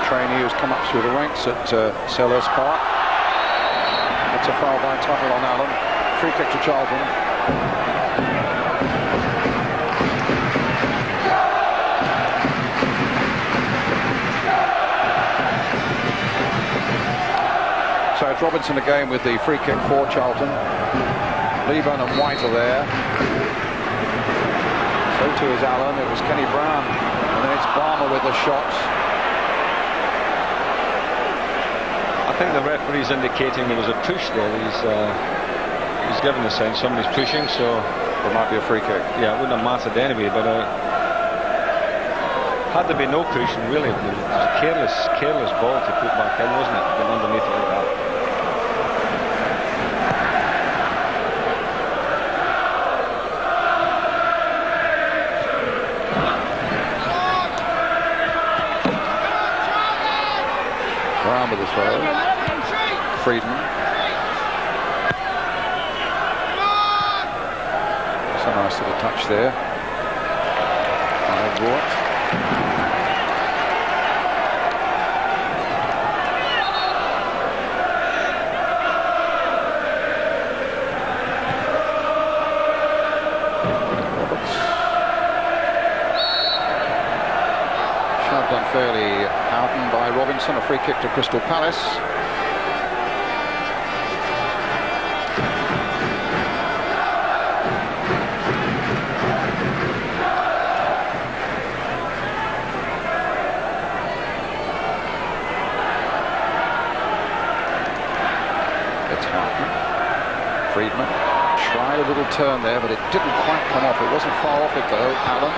Trainee who's come up through the ranks at Selhurst Park. That's a foul by Tuttle on Allen. Free kick to Charlton. So it's Robinson again with the free kick for Charlton. Leeburn and White are there. So too is Allen. It was Kenny Brown. And then it's Barmer with the shots. I think the referee's indicating there was a push there. He's given the sense somebody's pushing, so it might be a free kick. Yeah, it wouldn't have mattered anyway, but had there been no pushing, really, it was a careless ball to put back in, wasn't it? Going underneath it like that. Brown with the throw. Friedman. That's a nice little touch there. Roberts. Shoved unfairly Houghton by Robinson. A free kick to Crystal Palace. Friedman tried a little turn there, but it didn't quite come off. It wasn't far off it though. Allen.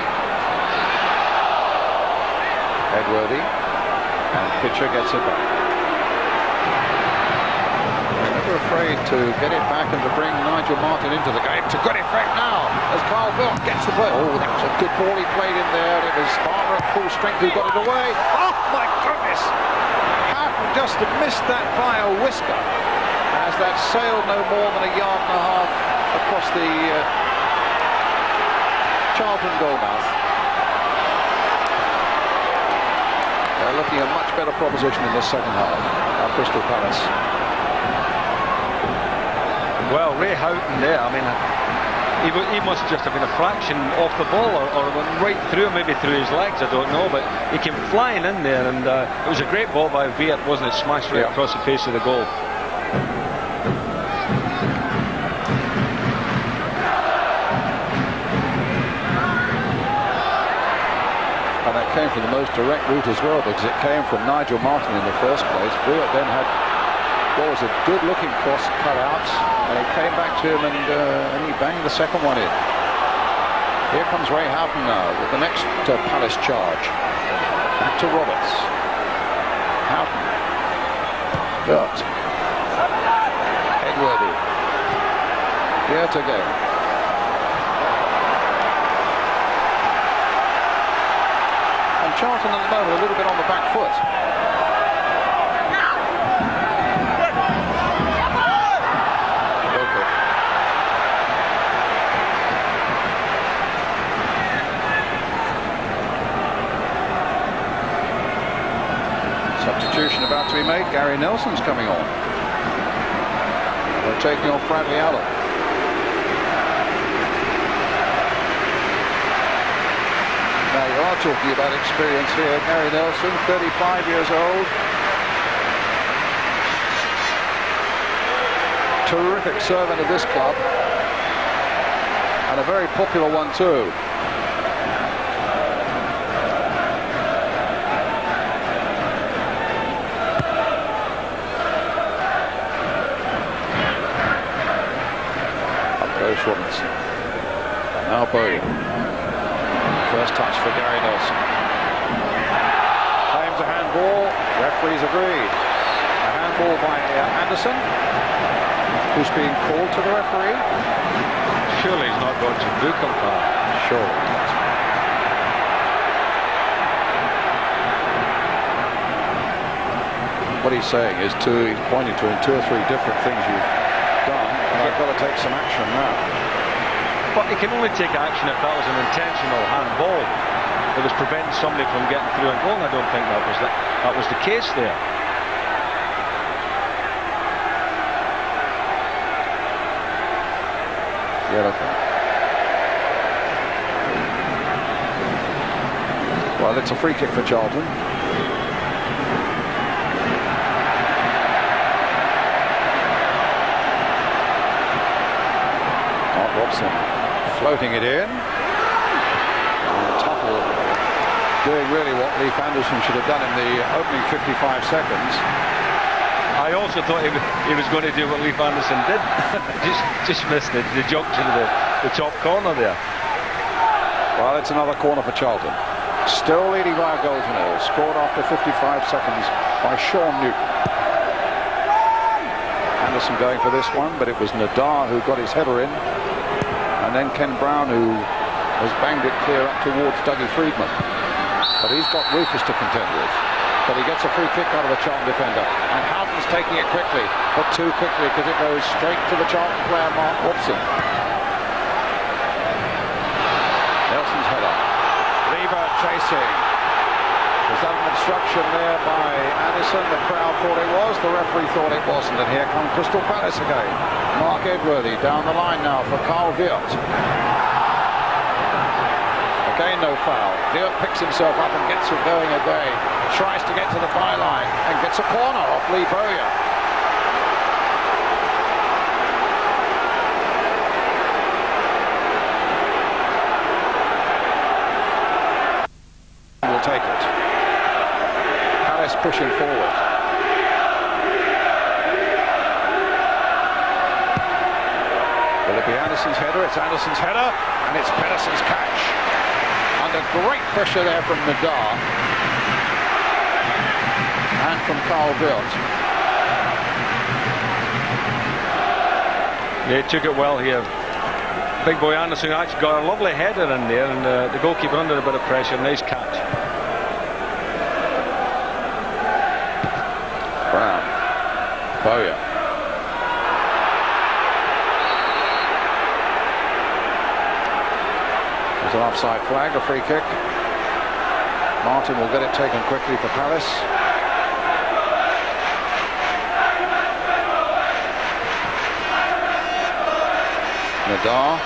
Edworthy. And Pitcher gets it back. Never afraid to get it back and to bring Nigel Martin into the game to good effect now as Carl Wilt gets the play. Oh, that was a good ball he played in there. It was Barmer at full strength who got it away. Oh my goodness! Houghton just missed that by a whisker. As that sailed no more than a yard and a half across the Charlton goalmouth. They're looking at a much better proposition in this second half. Crystal Palace. Well, Ray Houghton there, I mean, he must just have been a fraction off the ball, or went right through, maybe through his legs, I don't know, but he came flying in there, and it was a great ball by Viet, wasn't it? Smashed right across the face of the goal. And that came from the most direct route as well, because it came from Nigel Martin in the first place. Viet then had what was a good-looking cross cut out, and it came back to him, and he banged the second one in. Here comes Ray Houghton now with the next Palace charge. Back to Roberts. Houghton. Viet. Edworthy. Viet again. And Charlton at the moment a little bit on the back foot. Substitution about to be made. Gary Nelson's coming on. They're taking off Bradley Allen. Now you are talking about experience here. Gary Nelson, 35 years old. Terrific servant of this club. And a very popular one too. Robinson. Now Bowyer. First touch for Gary Nelson. Claims a handball. Referees agreed. A handball by Anderson, who's being called to the referee. Surely he's not going to book him for that. Surely not. What he's saying is he's pointing to in 2 or 3 different things you've done, and I've got to take some action now. But he can only take action if that was an intentional handball that was preventing somebody from getting through and going. I don't think that was the case there. Yellow card. Well, it's a free kick for Charlton. Robson floating it in. Tuttle doing really what Leif Anderson should have done in the opening 55 seconds. I also thought he was going to do what Leif Anderson did. just missed the junction of the top corner there. Well, it's another corner for Charlton. Still leading by a goal to nil. Scored after 55 seconds by Sean Newton. Anderson going for this one, but it was Nadar who got his header in. And then Ken Brown, who has banged it clear up towards Dougie Friedman. But he's got Rufus to contend with. But he gets a free kick out of the Charlton defender. And Houghton's taking it quickly, but too quickly, because it goes straight to the Charlton player, Mark Robson. Nelson's header. Lever chasing. Was that an obstruction there by Addison? The crowd thought it was, the referee thought it wasn't. And here comes Crystal Palace again. Mark Edworthy down the line now for Carl Viet. Again, no foul. Viet picks himself up and gets it going again. Tries to get to the byline and gets a corner off Lee Bowyer. Will take it. Palace pushing forward. Will it be Anderson's header? It's Anderson's header, and it's Pedersen's catch. Under great pressure there from Nadar and from Carl Viet. Yeah, he took it well here. Big boy Anderson actually got a lovely header in there, and the goalkeeper under a bit of pressure. Nice catch. Brown. Bowyer. There's an offside flag, a free kick. Martin will get it taken quickly for Palace. Nadar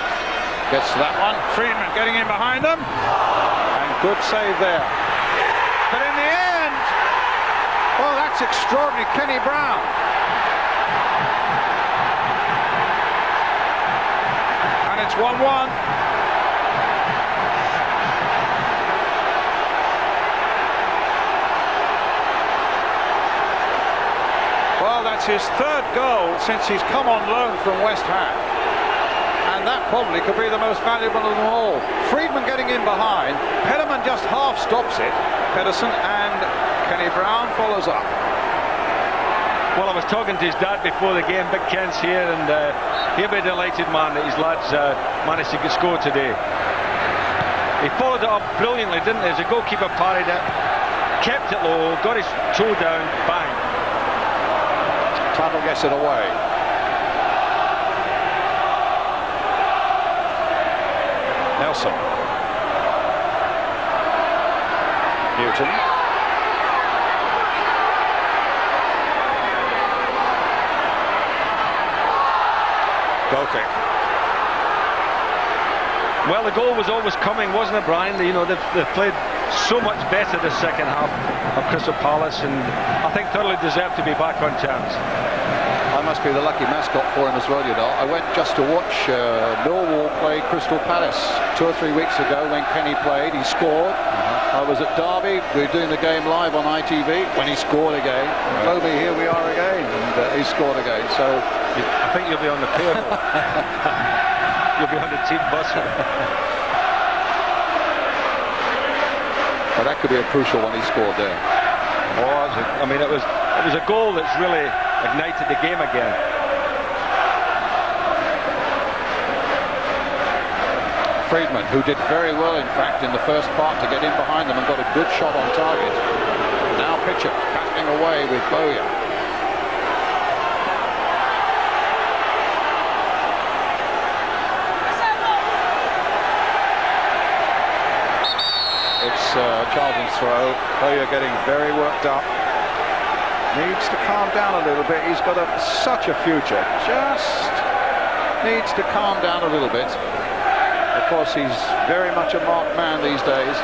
gets to that one. Friedman getting in behind them. And good save there. But in the end, well, that's extraordinary. Kenny Brown. And it's 1-1. Well, that's his third goal since he's come on loan from West Ham. And that probably could be the most valuable of them all. Friedman getting in behind. Pedersen just half stops it. Pedersen, and Kenny Brown follows up. Well, I was talking to his dad before the game. Big Ken's here, and he'll be delighted, man, that his lads managed to score today. He followed it up brilliantly, didn't he? As the goalkeeper parried it, kept it low, got his toe down, bang. Tuttle gets it away. Nelson. Newton. Goal kick. Well, the goal was always coming, wasn't it, Brian? You know, they've played so much better the second half of Crystal Palace, and I think thoroughly deserve to be back on terms. I must be the lucky mascot for him as well, you know. I went just to watch Millwall play Crystal Palace 2 or 3 weeks ago when Kenny played. He scored. I was at Derby. We were doing the game live on ITV when he scored again. Lo me, here we are again, and he scored again. So I think you'll be on the payroll. You'll be on the team bus. but that could be a crucial one he scored there. I mean, it was a goal that's really ignited the game again. Friedman, who did very well, in fact, in the first part to get in behind them and got a good shot on target. Now Pitcher battling away with Bowyer. It's Charlton's throw. Bowyer getting very worked up. Needs to calm down a little bit. He's got such a future. Just needs to calm down a little bit. Of course, he's very much a marked man these days.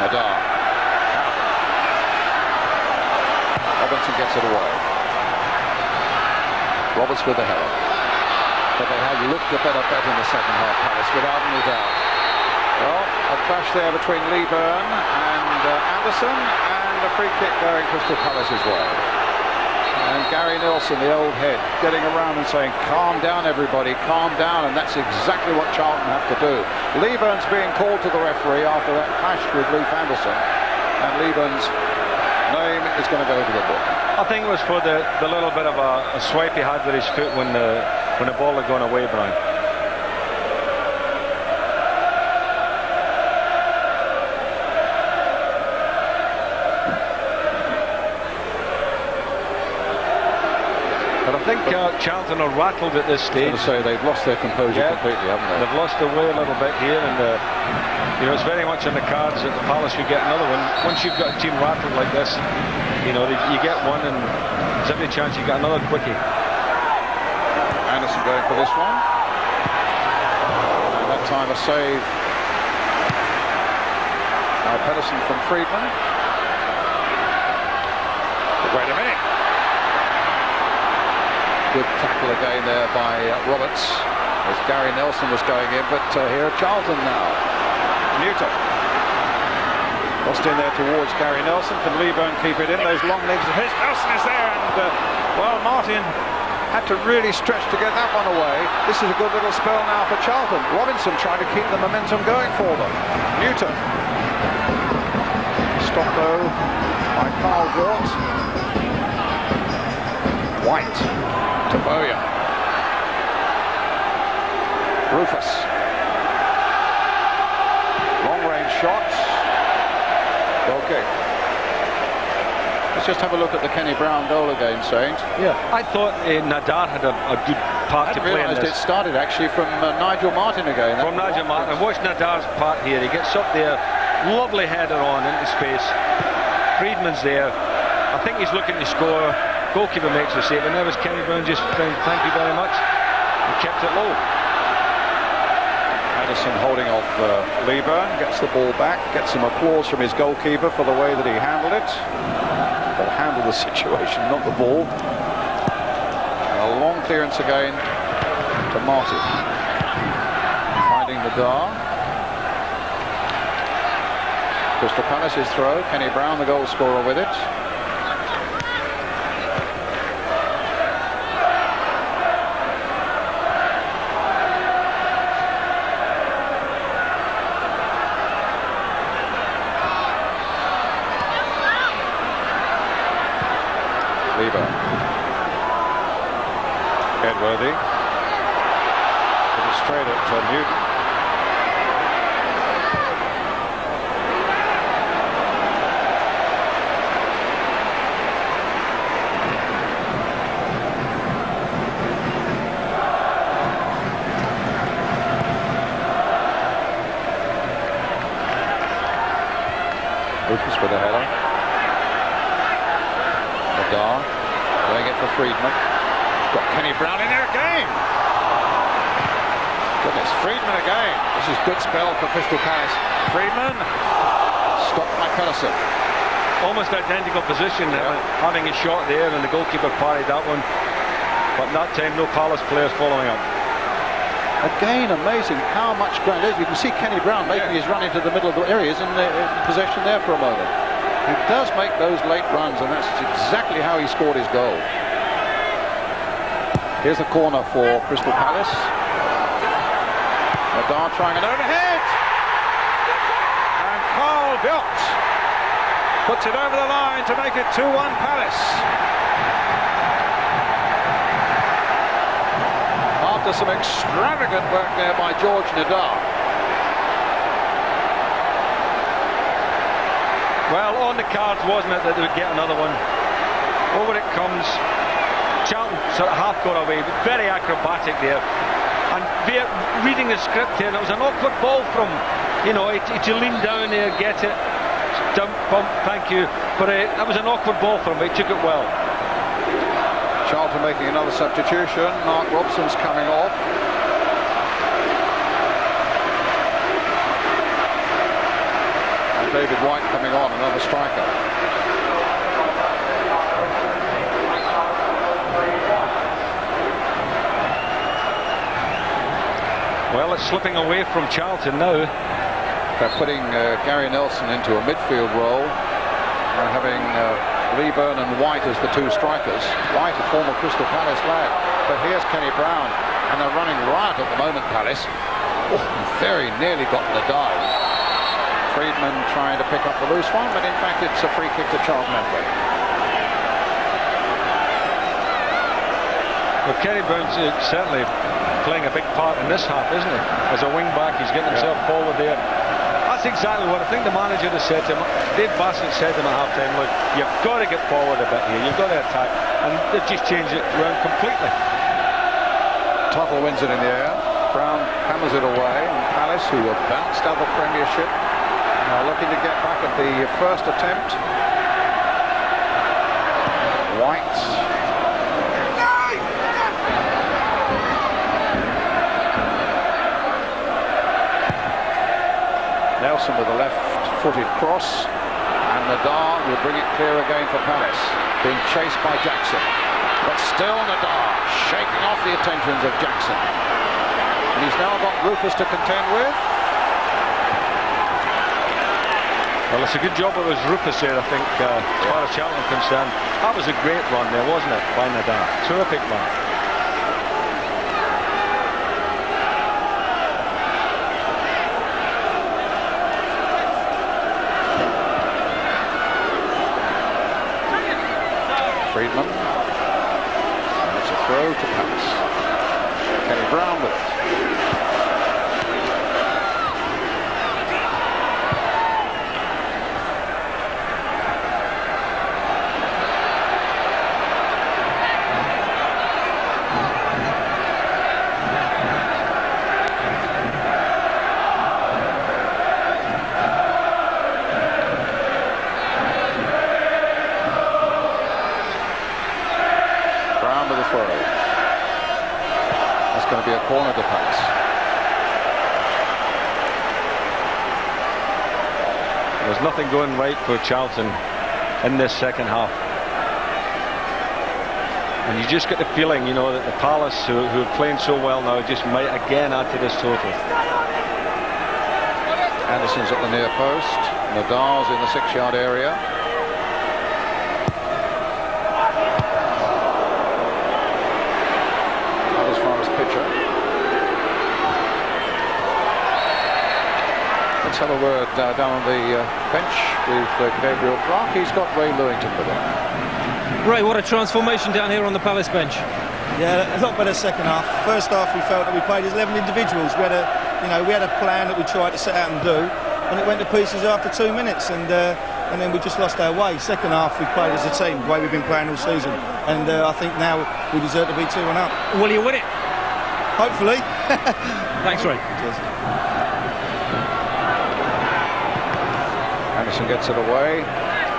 Nadar. Robinson gets it away. Roberts with the header. But they have looked a better bet in the second half, Palace, without any doubt. Well, a clash there between Lee Byrne and Anderson, and a free kick going Crystal Palace's way. And Gary Nelson, the old head, getting around and saying, calm down everybody, calm down, and that's exactly what Charlton have to do. Lee Byrne's being called to the referee after that clash with Leif Anderson, and Lee Byrne's name is going to go to the book. I think it was for the little bit of a swipe he had with his foot when the ball had gone away, Brian. But I think Charlton are rattled at this stage. I was going to say, they've lost their composure completely, haven't they? They've lost their way a little bit here, and you know, it's very much on the cards that the Palace should get another one. Once you've got a team rattled like this, you know, you get one, and there's every chance you get another quickie. Anderson going for this one. And that time a save by Pedersen from Friedman. But wait a minute. Good tackle again there by Roberts as Gary Nelson was going in, but here at Charlton now. Newton. Lost in there towards Gary Nelson. Can Lee Byrne keep it in? Those long legs of his. Nelson is there, and well, Martin had to really stretch to get that one away. This is a good little spell now for Charlton. Robinson trying to keep the momentum going for them. Newton. Stopped though by Carl Wilt. White to Bowyer. Rufus. Long range shots. Okay. Let's just have a look at the Kenny Brown goal again, Saint. Yeah, I thought Nadar had a good part to play in realised this. it started actually from Nigel Martin again. From Nigel Martin. Watch Nadar's part here. He gets up there, lovely header on into space. Friedman's there. I think he's looking to score. Goalkeeper makes the save, and now it's Kenny Brown just saying thank you very much. He kept it low. Anderson holding off Lieber, gets the ball back, gets some applause from his goalkeeper for the way that he handled it. But handled the situation, not the ball. And a long clearance again to Martin. Finding the Dar. Crystal Palace's throw. Kenny Brown, the goal scorer, with it. Edworthy. Put it straight at Newton. Lucas with a header. Nadar doing it for Friedman. Got Kenny Brown in there again. Goodness, Friedman again. This is good spell for Crystal Palace. Friedman stopped by Pedersen. Almost identical position, having a shot there, and the goalkeeper parried that one. But that time, no Palace players following up. Again, amazing how much ground there is. You can see Kenny Brown making his run into the middle of the areas in possession there for a moment. He does make those late runs, and that's exactly how he scored his goal. Here's the corner for Crystal Palace. Nadar trying an overhead. And Carl Bildt puts it over the line to make it 2-1 Palace. After some extravagant work there by George Nadar. Well, on the cards, wasn't it, that they would get another one? Over it comes. Charlon sort of half got away, but very acrobatic there. And reading the script here, and it was an awkward ball from, you know, to lean down there, get it, dump, bump, thank you. But that was an awkward ball from him, but he took it well. Charlton making another substitution. Mark Robson's coming off. And David White coming on, another striker. Well, it's slipping away from Charlton now. They're putting Gary Nelson into a midfield role and having Lieber and White as the two strikers. White, a former Crystal Palace lad. But here's Kenny Brown, and they're running riot at the moment, Palace. Oh, very nearly got the dive. Friedman trying to pick up the loose one, but in fact it's a free kick to Charlton Athletic. Well, Kenny Brown's certainly playing a big part in this half, isn't he? As a wing back, he's getting himself forward there. That's exactly what I think the manager has said to him. Dave Bassett said to him at half-time, look, you've got to get forward a bit here, you've got to attack, and they've just changed it around completely. Tuttle wins it in the air. Brown hammers it away, and Palace, who were bounced out of the Premiership, are looking to get back at the first attempt. White. Nelson with a left-footed cross, and Nadar will bring it clear again for Palace, being chased by Jackson, but still Nadar shaking off the attentions of Jackson, and he's now got Rufus to contend with. Well, it's a good job it was Rufus here, I think, as far as Charlton are concerned. That was a great run there, wasn't it, by Nadar? Terrific run. Friedman. And it's a throw to Palace. Kenny Brown with it. Brown with the throw. That's going to be a corner to Palace. There's nothing going right for Charlton in this second half. And you just get the feeling, you know, that the Palace, who are playing so well now, just might again add to this total. Anderson's at the near post. Nadar's in the 6-yard area. Not as far as pitcher. Let's have a word down on the bench with Gabriel Clark. He's got Ray Lewington with him. Ray, what a transformation down here on the Palace bench. Yeah, a lot better second half. First half we felt that we played as 11 individuals. We had a plan that we tried to set out and do, and it went to pieces after 2 minutes, and then we just lost our way. Second half we played as a team, the way we've been playing all season, and I think now we deserve to be 2-1 up. Will you win it? Hopefully. Thanks, Ray. Cheers. Anderson gets it away,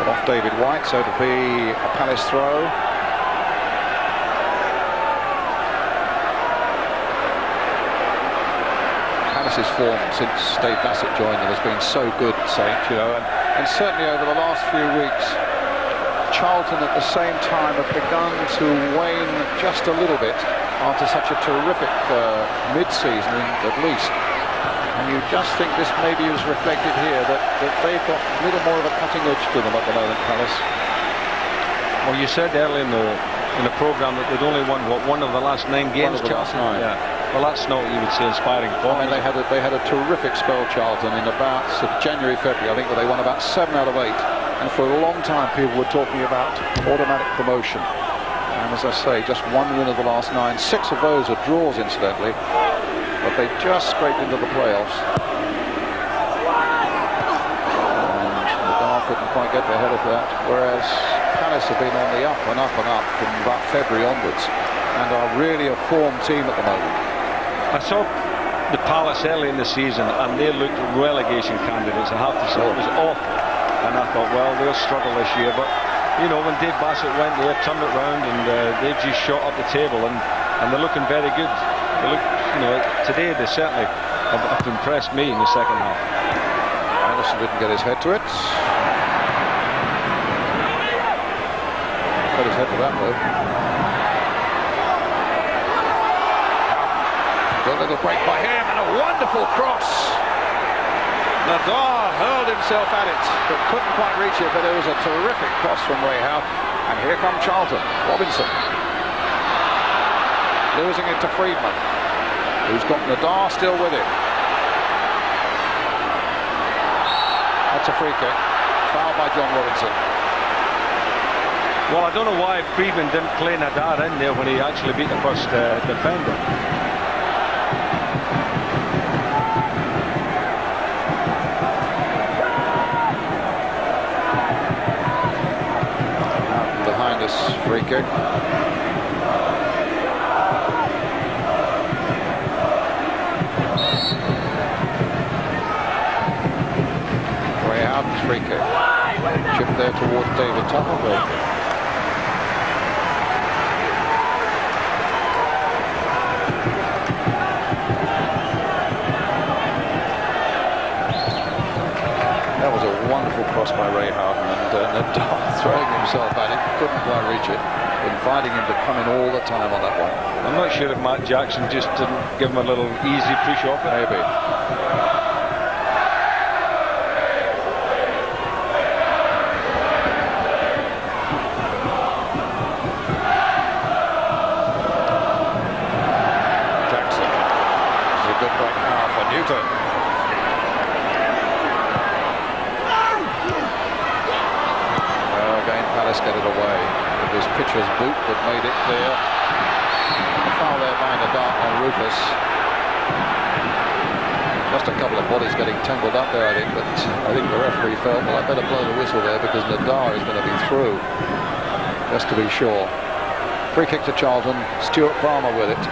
but off David White, so to be a Palace throw. Palace's form since Dave Bassett joined them has been so good, Saint, you know, and certainly over the last few weeks, Charlton at the same time have begun to wane just a little bit after such a terrific mid-season at least. And you just think this maybe is reflected here, that they've got a little more of a cutting edge to them at the moment, Palace. Well, you said earlier in the programme that they'd only won, what, one of the last 9 games? One of the last 9. Yeah. Well, that's not what you would say inspiring form. I mean, they had a terrific spell, Charlton, in about January, February. I think that they won about 7 out of 8. And for a long time, people were talking about automatic promotion. And as I say, just 1 win of the last 9. 6 of those are draws, incidentally. But they just scraped into the playoffs. And Nadal couldn't quite get their head of that. Whereas Palace have been on the up and up and up from about February onwards, and are really a form team at the moment. I saw the Palace early in the season, and they looked relegation candidates, I have to say. It was awful. And I thought, well, they'll struggle this year. But, you know, when Dave Bassett went there, turned it round, and they've just shot up the table, and they're looking very good. They look, you know, today they certainly have impressed me in the second half. Anderson didn't get his head to it. Got his head to that, though. Got a little break by him, and a wonderful cross. Nadar hurled himself at it, but couldn't quite reach it, but it was a terrific cross from Ray Howe. And here come Charlton. Robinson. Losing it to Friedman, who's got Nadar still with him. That's a free kick. Foul by John Robinson. Well, I don't know why Friedman didn't play Nadar in there when he actually beat the first defender. Behind this free kick. Ray Howden's free kick. Chip there towards David Tufflefield. That was a wonderful cross by Ray Howden, and Nadal throwing himself at it, couldn't quite reach it, inviting him to come in all the time on that one. I'm not sure if Matt Jackson just didn't give him a little easy push off it. Maybe. Jackson. This is a good break now for Newton. Again, Palace get it away. It was pitcher's boot that made it clear. A foul there by Nadar and Rufus. Just a couple of bodies getting tangled up there, I think, but I think the referee felt, well, I better blow the whistle there because Nadar is going to be through, just to be sure. Free kick to Charlton, Stuart Palmer with it.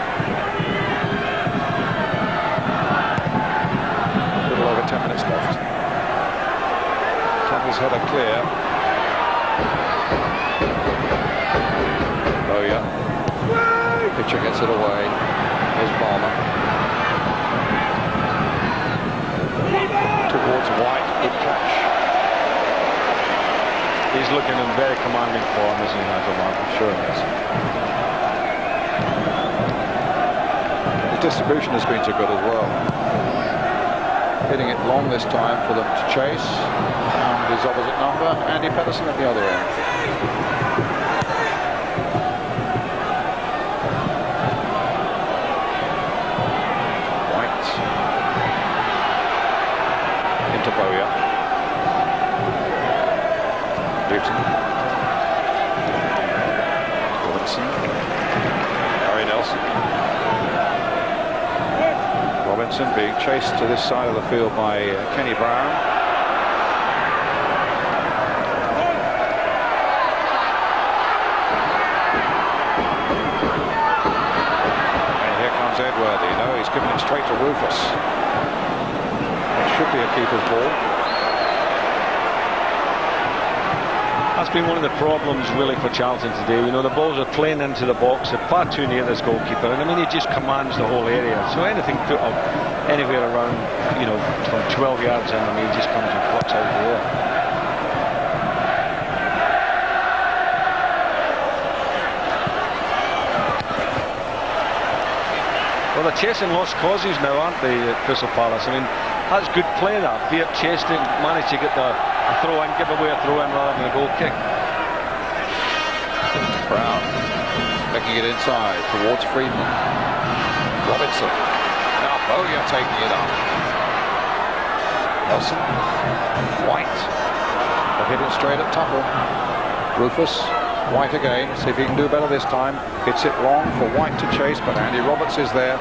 A little over 10 minutes left. Tuffle's header clear. Oh yeah. gets it away. Here's Balmer. Towards White, good catch. He's looking in very commanding form, isn't he, Nigel Martin? Sure he is. The distribution has been so good as well. Hitting it long this time for them to chase. And his opposite number, Andy Pedersen at the other end. White. Into Bowyer. Newton. Robinson. Harry Nelson. Robinson being chased to this side of the field by Kenny Brown. And here comes Edworthy. No, he's given it straight to Rufus. It should be a keeper's ball. That's been one of the problems really for Charlton today. You know, the balls are playing into the box, they're far too near this goalkeeper, and I mean, he just commands the whole area. So anything put up anywhere around, you know, from 12 yards in, I mean, he just comes and flips out of the air. Well, they're chasing lost causes now, aren't they, at Crystal Palace? I mean, that's good play, that. Be it chasing, managed to get the throw in, give away a throw in rather than a goal kick. Brown making it inside towards Friedman. Robinson. Now Bowyer taking it up. Nelson. White. They're hitting straight at Tuttle. Rufus. White again. See if he can do better this time. Hits it long for White to chase, but Andy Roberts is there.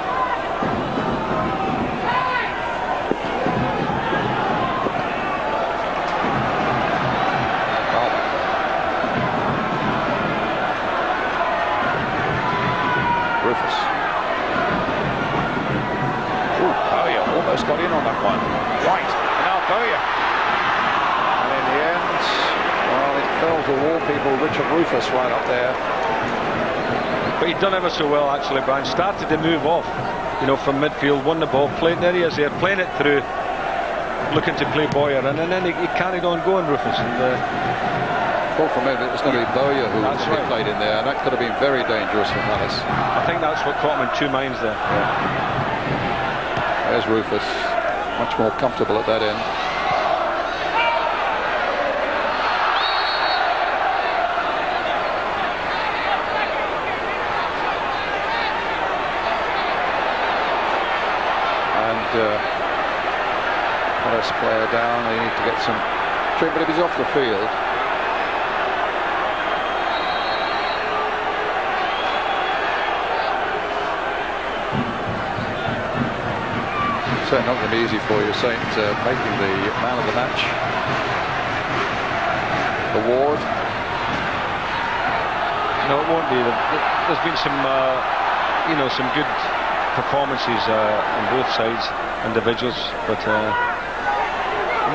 Got in on that one. White. Now Bowyer. And in the end, well, it fell to all people. Richard Rufus right up there. But he'd done ever so well, actually, Brian. Started to move off, you know, from midfield, won the ball, played there he is there, playing it through, looking to play Bowyer, and then he carried on going, Rufus. And thought for a minute it was going to be Bowyer who played in there, and that could have been very dangerous for Palace. I think that's what caught him in two minds there. Yeah. There's Rufus, much more comfortable at that end. And Palace player down, they need to get some treatment if he's off the field. Certainly not going to be easy for you, Saint, making the man of the match award. No, it won't be. There's been some, you know, some good performances on both sides, individuals, but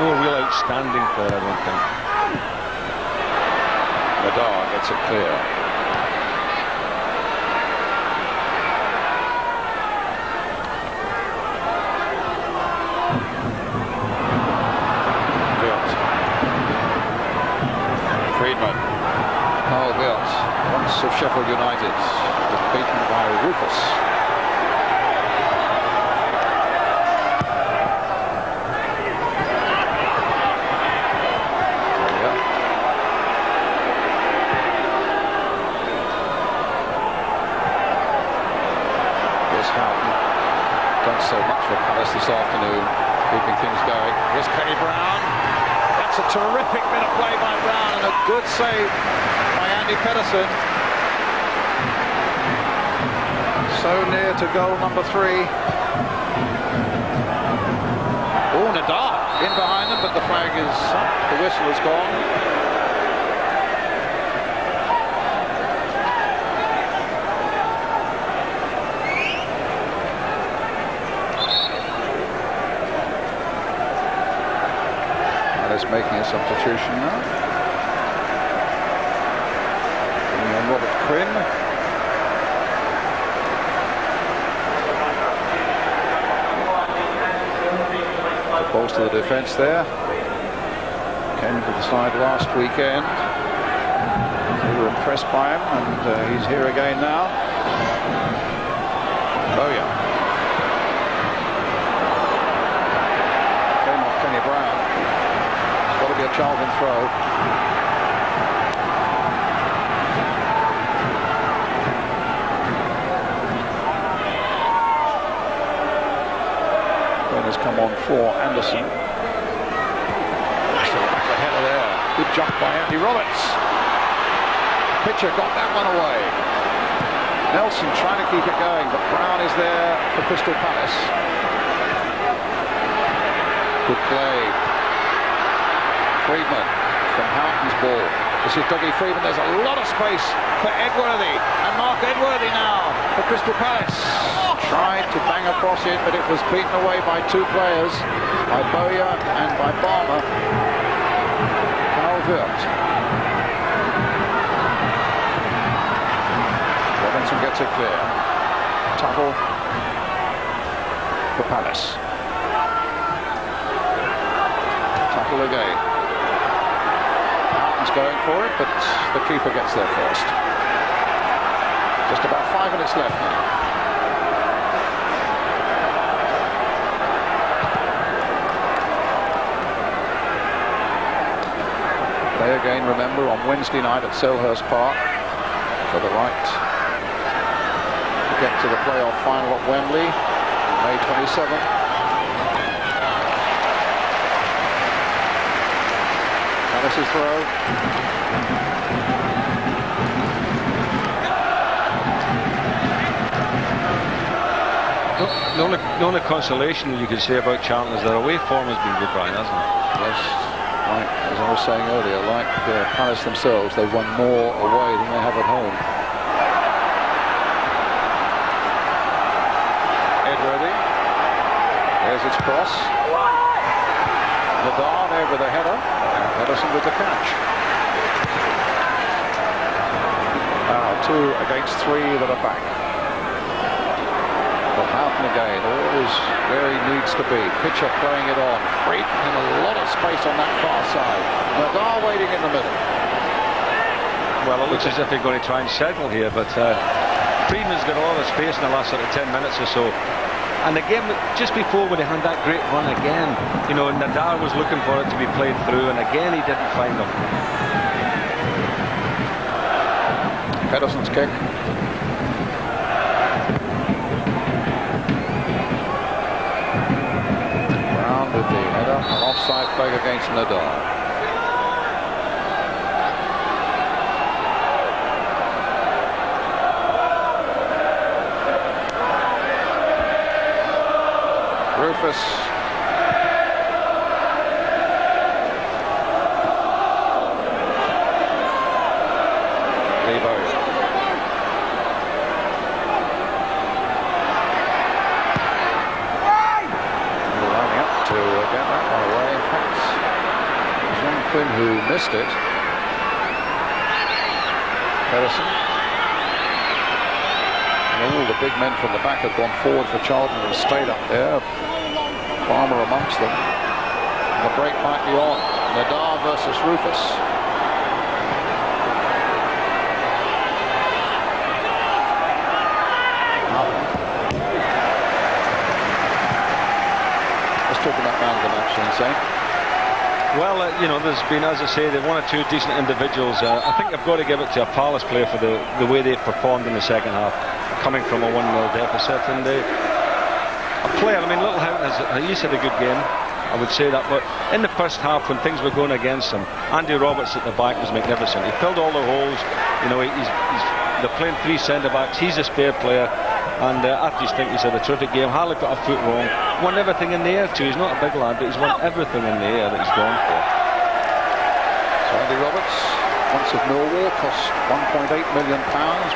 no real outstanding player, I don't think. Madar gets it clear. Friedman. Carl Wilt, once of Sheffield United, was beaten by Rufus. Yeah. Here's Houghton. Done so much for Palace this afternoon, keeping things going. Here's Kenny Brown. That's a terrific bit of play by Brown and a good save by Andy Pedersen. So near to goal number 3. Oh, Nadar in behind them, but the flag is up. The whistle is gone. Making a substitution now. Bringing on Robert Quinn. Falls to the defence there. Came into the side last weekend. We were impressed by him, and he's here again now. Oh yeah. Came off Kenny Brown. It's got to be a Charlton throw. Has come on for Anderson. The header there. Good jump by Andy Roberts. Pitcher got that one away. Nelson trying to keep it going, but Brown is there for Crystal Palace. Good play. Freedman from Houghton's ball. This is Dougie Freedman. There's a lot of space for Edworthy. And Mark Edworthy now for Crystal Palace. Tried to bang across it, but it was beaten away by two players, by Bowyer and by Barmer. Calvert. Robinson gets it clear. Tuttle for Palace. Tuttle again. Houghton's going for it, but the keeper gets there first. Just about 5 minutes left now. Play again, remember, on Wednesday night at Selhurst Park for the right to get to the playoff final at Wembley, May 27th. Palace's throw. The only consolation you can say about Charlton is their away form has been good, Brian, hasn't it? Yes. Like, as I was saying earlier, like Palace themselves, they've won more away than they have at home. Edworthy. There's its cross. Nadar there with a header. Edison with the catch. 2 against 3 that are back. But Houghton again, always where he needs to be. Pitcher playing it on. Freedman and a lot of space on that far side. Nadar waiting in the middle. Well, it looks as if they're going to try and settle here, but Freedman's got a lot of space in the last sort of 10 minutes or so. And again, just before when he had that great run again, you know, Nadar was looking for it to be played through, and again he didn't find them. Pedersen's kick. With the header, an offside flag against Nadar. Rufus. Lebo. Who missed it. Pedersen. And all the big men from the back had gone forward for Charlton and stayed up there. Farmer amongst them. And the break might be on. Nadar versus Rufus. Let's talk about man of the match, Insane. Well, you know, there's been, as I say, they've 1 or 2 decent individuals. I think I've got to give it to a Palace player for the way they've performed in the second half, coming from a 1-0 deficit. And a player, I mean, Little Houghton, he's had a good game, I would say that. But in the first half, when things were going against him, Andy Roberts at the back was magnificent. He filled all the holes. You know, they're playing 3 centre-backs. He's a spare player. And I just think he's had a terrific game. Hardly got a foot wrong. Won everything in the air too. He's not a big lad, but he's won everything in the air that he's gone for. So Andy Roberts, once of Millwall, cost £1.8 million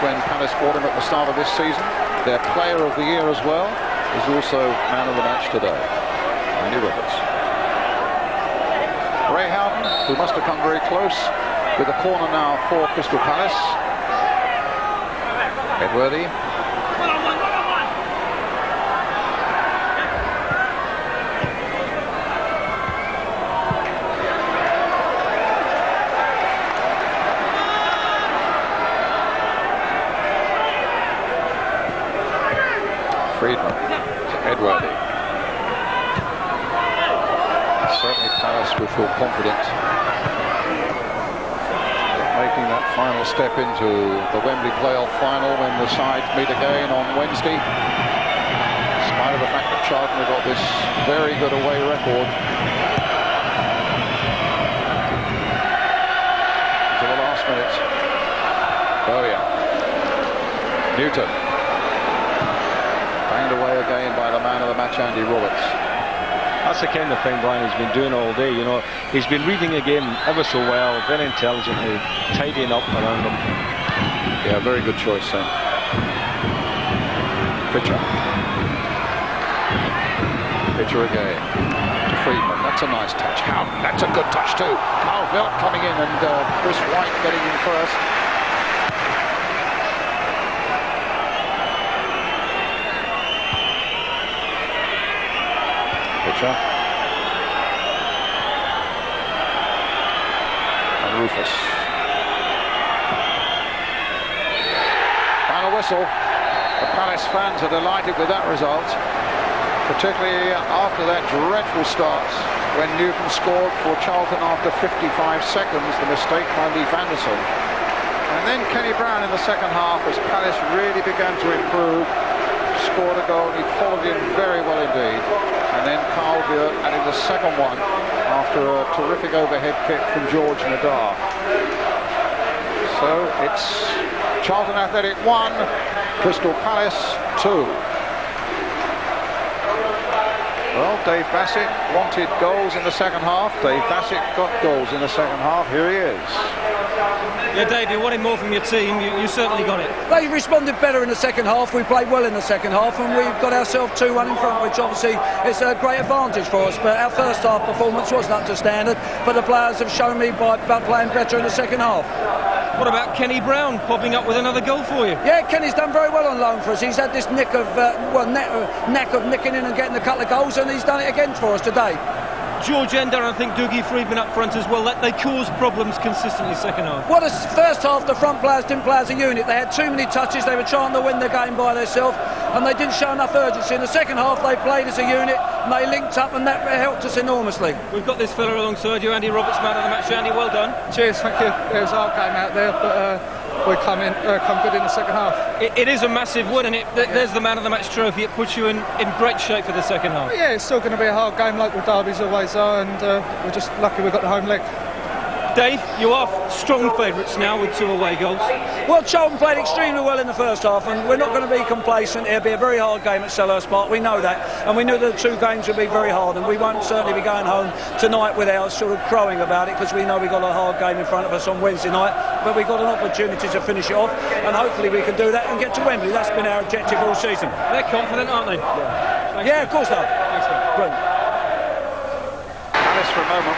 when Palace bought him at the start of this season. Their player of the year as well is also man of the match today. Andy Roberts. Ray Houghton, who must have come very close, with a corner now for Crystal Palace. Edworthy. Friedman to Edworthy. Certainly Palace will feel confident making that final step into the Wembley playoff final when the sides meet again on Wednesday. In spite of the fact that Charlton have got this very good away record. To the last minute. Bowyer. Newton. Banged away again by the man of the match, Andy Roberts. That's the kind of thing Brian has been doing all day, you know. He's been reading the game ever so well, very intelligently, tidying up around him. Yeah, very good choice then. Pitcher. Pitcher again. To Friedman. That's a nice touch. That's a good touch too. Carl Velt coming in and Chris White getting in first. Pitcher. And Rufus. Final whistle. The Palace fans are delighted with that result, particularly after that dreadful start when Newton scored for Charlton after 55 seconds, the mistake by Leif Anderson. And then Kenny Brown in the second half, as Palace really began to improve, scored a goal. He followed in very well indeed. And then Carl Velt added the second one after a terrific overhead kick from George Nadar. So it's Charlton Athletic 1, Crystal Palace 2. Well, Dave Bassett wanted goals in the second half. Dave Bassett got goals in the second half. Here he is. Yeah, Dave, you wanted more from your team. You certainly got it. They responded better in the second half. We played well in the second half, and we've got ourselves 2-1 in front, which obviously is a great advantage for us. But our first half performance wasn't up to standard. But the players have shown me by playing better in the second half. What about Kenny Brown popping up with another goal for you? Yeah, Kenny's done very well on loan for us. He's had this knack of nicking in and getting a couple of goals, and he's done it again for us today. George Ender and I think Dougie Friedman up front as well. They caused problems consistently second half. Well, the first half, the front players didn't play as a unit. They had too many touches. They were trying to win the game by themselves, and they didn't show enough urgency. In the second half, they played as a unit, and they linked up, and that helped us enormously. We've got this fella alongside you, Andy Roberts, man of the match. Andy, well done. Cheers, thank you. It was our game out there, but we come good in the second half. It is a massive win, and there's the man of the match trophy. It puts you in great shape for the second half. Yeah, it's still going to be a hard game, like the derbies always are, and we're just lucky we got the home leg. Dave, you are strong favourites now with 2 away goals. Well, Charlton played extremely well in the first half, and we're not going to be complacent. It'll be a very hard game at Selhurst Park. We know that, and we knew the 2 games would be very hard, and we won't certainly be going home tonight without sort of crowing about it, because we know we've got a hard game in front of us on Wednesday night, but we've got an opportunity to finish it off, and hopefully we can do that and get to Wembley. That's been our objective all season. They're confident, aren't they? Yeah, of course they are. Thanks, mate. Brilliant. Palace for a moment